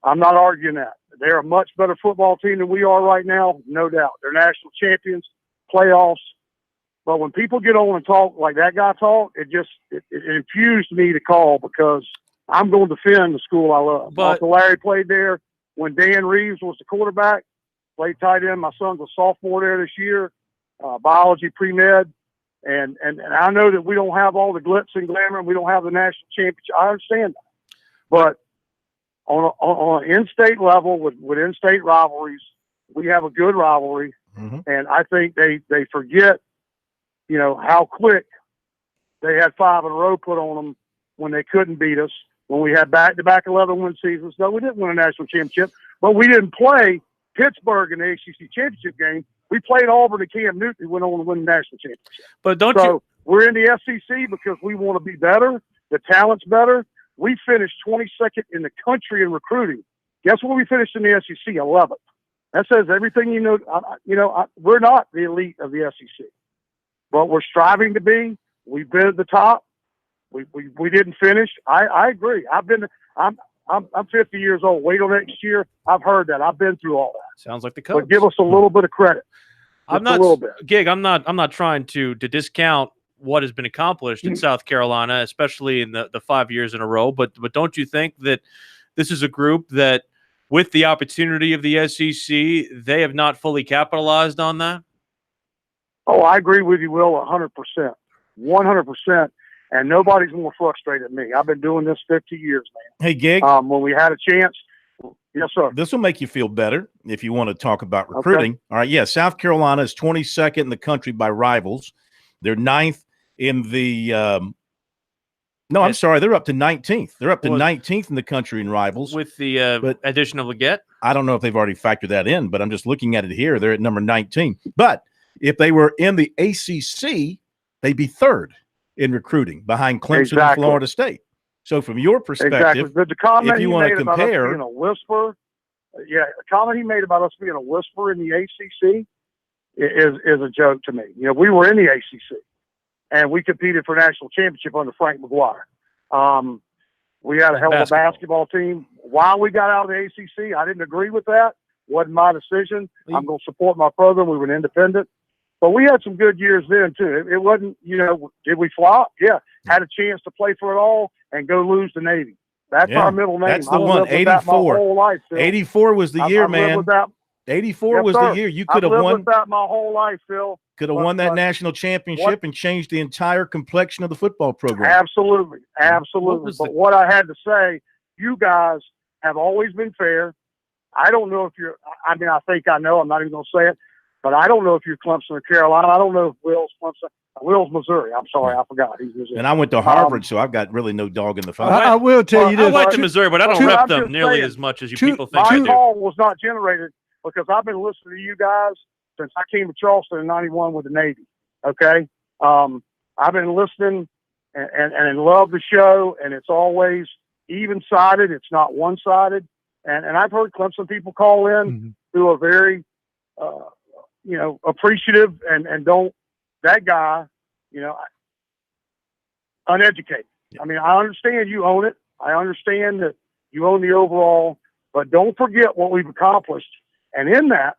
I'm not arguing that. They're a much better football team than we are right now, no doubt. They're national champions, playoffs. But when people get on and talk like that guy talked, it infused me to call, because I'm going to defend the school I love. But Larry played there when Dan Reeves was the quarterback. Played tight end. My son's a sophomore there this year, biology pre-med. And I know that we don't have all the glitz and glamour, and we don't have the national championship. I understand that. But on an in-state level with in-state rivalries, we have a good rivalry. Mm-hmm. And I think they forget, how quick they had 5 in a row put on them when they couldn't beat us, when we had back-to-back 11-win seasons. No, we didn't win a national championship, but we didn't play Pittsburgh in the ACC championship game. We played Auburn and Cam Newton, who went on to win the national championship. But we're in the SEC because we want to be better. The talent's better. We finished 22nd in the country in recruiting. Guess what we finished in the SEC? 11th. That says everything you know. We're not the elite of the SEC, but we're striving to be. We've been at the top. We didn't finish. I agree. I'm 50 years old. Wait till next year. I've heard that. I've been through all that. Sounds like the coach. But give us a little bit of credit. I'm not a little bit. Gig. I'm not trying to discount what has been accomplished in South Carolina, especially in the 5 years in a row. But don't you think that this is a group that, with the opportunity of the SEC, they have not fully capitalized on that? Oh, I agree with you, Will, 100%. 100%. And nobody's more frustrated than me. I've been doing this 50 years, man. Hey, Gig. When we had a chance. Yes, sir. This will make you feel better if you want to talk about recruiting. Okay. All right. Yeah. South Carolina is 22nd in the country by rivals. They're 9th in the I'm sorry. They're up to 19th. They're up to 19th in the country in rivals. With the addition of Leggett? I don't know if they've already factored that in, but I'm just looking at it here. They're at number 19. But if they were in the ACC, they'd be 3rd in recruiting behind Clemson and Florida State. So from your perspective, the comment if you want to compare, being a whisper, the comment he made about us being a whisper in the ACC is a joke to me. We were in the ACC, and we competed for national championship under Frank McGuire. We had a hell of a basketball team. Why we got out of the ACC, I didn't agree with that. Wasn't my decision. I'm going to support my program. We were an independent. But we had some good years then, too. It wasn't, did we flop? Yeah. Had a chance to play for it all and go lose to Navy. That's our middle name. That's the one, 84. Whole life, 84 was the year, man. 84 was the year. You could have won. With that my whole life, Phil. Could have won that national championship and changed the entire complexion of the football program. Absolutely. But what I had to say, you guys have always been fair. I don't know if you're – I think I know. I'm not even going to say it. But I don't know if you're Clemson or Carolina. I don't know if Will's Clemson. Will's Missouri. I'm sorry. I forgot. He's Missouri. And I went to Harvard, so I've got really no dog in the fight. I will tell you this. I went to Missouri, but I don't rep them nearly as much as you people think I do. My call was not generated because I've been listening to you guys since I came to Charleston in 91 with the Navy. Okay? I've been listening and love the show, and it's always even-sided. It's not one-sided. And I've heard Clemson people call in who are very appreciative and don't, that guy, uneducated. I mean, I understand you own it. I understand that you own the overall, but don't forget what we've accomplished. And in that,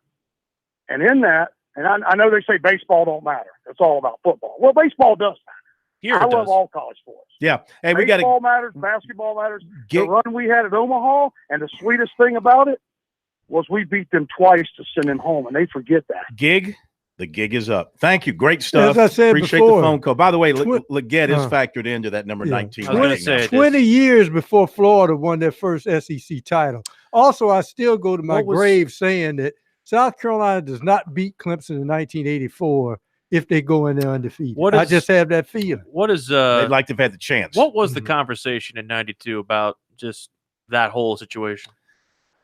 And in that, and I know they say baseball don't matter. It's all about football. Well, baseball does matter. Here I it love does. all college sports. Yeah. Hey, we got Baseball matters, basketball matters. Gig- The run we had at Omaha, and the sweetest thing about it was we beat them twice to send them home, and they forget that. Gig. The gig is up. Thank you. Great stuff. As I said Appreciate before, the phone call. By the way, Leggett is factored into that number 19. I was going to say 20 years before Florida won their first SEC title. Also, I still go to my grave saying that South Carolina does not beat Clemson in 1984 if they go in there undefeated. I just have that feeling. What is they'd like to have had the chance. What was the conversation in '92 about just that whole situation?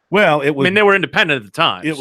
Well, it was. I mean, they were independent at the time. It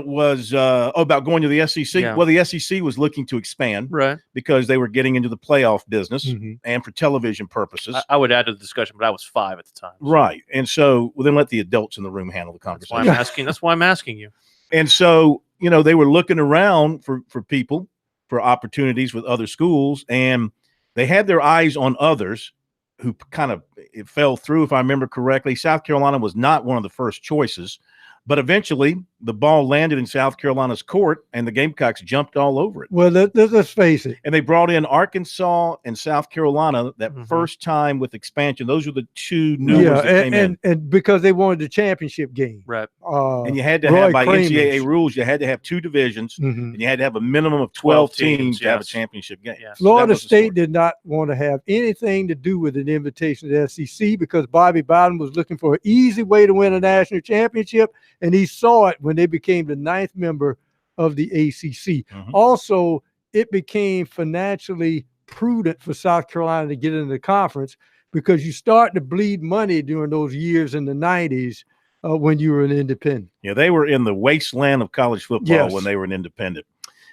was about going to the SEC. Yeah. Well, the SEC was looking to expand, right? Because they were getting into the playoff business and for television purposes. I would add to the discussion, but I was 5 at the time. Right, and so then let the adults in the room handle the conversation. That's why I'm asking you. And so they were looking around for people, for opportunities with other schools, and they had their eyes on others who kind of it fell through, if I remember correctly. South Carolina was not one of the first choices, but eventually the ball landed in South Carolina's court, and the Gamecocks jumped all over it. Well, let's face it. And they brought in Arkansas and South Carolina that first time with expansion. Those were the two new ones that came in. And because they wanted the championship game. Right. And you had to have, by NCAA rules, you had to have 2 divisions, and you had to have a minimum of 12 teams to have a championship game. Yes. Florida State did not want to have anything to do with an invitation to the SEC because Bobby Bowden was looking for an easy way to win a national championship, and he saw it when they became the 9th member of the ACC. Also, it became financially prudent for South Carolina to get into the conference because you start to bleed money during those years in the 90s when you were an independent. Yeah, they were in the wasteland of college football when they were an independent.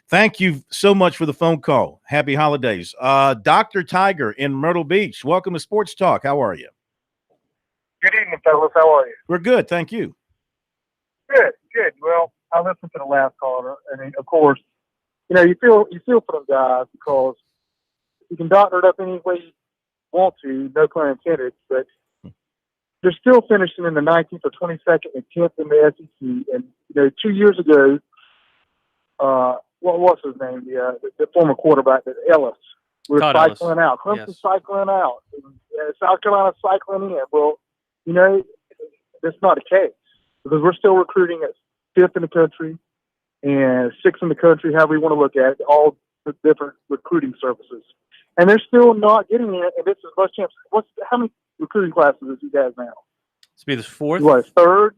Thank you so much for the phone call. Happy holidays. Dr. Tiger in Myrtle Beach, welcome to Sports Talk. How are you? Good evening, fellas. How are you? We're good, thank you. Good. Well, I listened to the last caller. I mean, of course, you feel for them guys because you can doctor it up any way you want to, no pun intended, but they're still finishing in the 19th or 22nd and 10th in the SEC. And 2 years ago, what was his name? The former quarterback, Ellis. We're cycling out. Clemson cycling out. And, South Carolina cycling in. Well, that's not the case because we're still recruiting at 5th in the country and 6th in the country, however you want to look at it, all the different recruiting services. And they're still not getting it, and this is much chance. How many recruiting classes is you guys now? It's be the 4th? What, 3rd?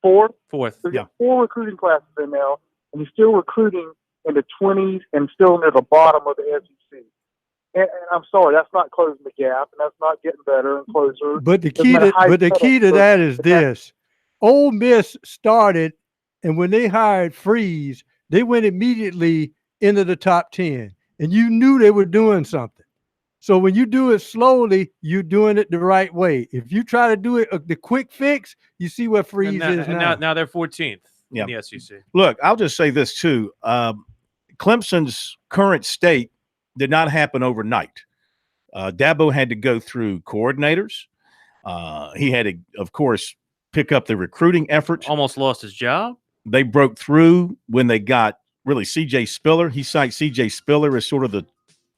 4th? 4th. There's 4 recruiting classes in now, and you're still recruiting in the 20s and still near the bottom of the SEC. And I'm sorry, that's not closing the gap, and that's not getting better and closer. But the key to that is this. Ole Miss started, and when they hired Freeze, they went immediately into the top 10. And you knew they were doing something. So when you do it slowly, you're doing it the right way. If you try to do it the quick fix, you see where Freeze is now. Now they're 14th in the SEC. Look, I'll just say this too. Clemson's current state did not happen overnight. Dabo had to go through coordinators. He had to, of course, pick up the recruiting effort. Almost lost his job. They broke through when they got really C.J. Spiller. He cites C.J. Spiller as sort of the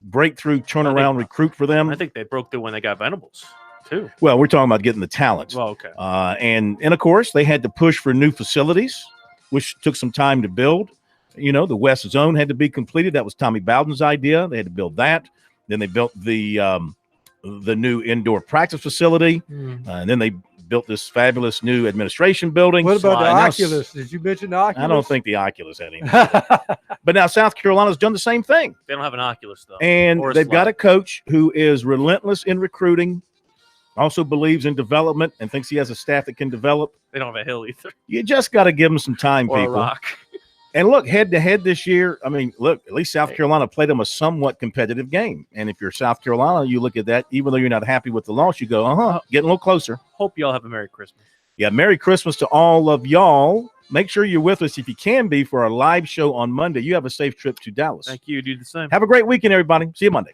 breakthrough turnaround recruit for them. I think they broke through when they got Venables, too. Well, we're talking about getting the talent. Well, okay. And of course, they had to push for new facilities, which took some time to build. The West Zone had to be completed. That was Tommy Bowden's idea. They had to build that. Then they built the new indoor practice facility. And then they built this fabulous new administration building. What about the Oculus? Did you mention the Oculus? I don't think the Oculus had anything to do with it. But now South Carolina's done the same thing. They don't have an Oculus, though. And they've got a coach who is relentless in recruiting, also believes in development, and thinks he has a staff that can develop. They don't have a hill either. You just got to give them some time, Or people. a rock. And look, head-to-head this year, I mean, look, at least South Carolina played them a somewhat competitive game. And if you're South Carolina, you look at that, even though you're not happy with the loss, you go, getting a little closer. Hope y'all have a Merry Christmas. Yeah, Merry Christmas to all of y'all. Make sure you're with us if you can be for our live show on Monday. You have a safe trip to Dallas. Thank you. Do the same. Have a great weekend, everybody. See you Monday.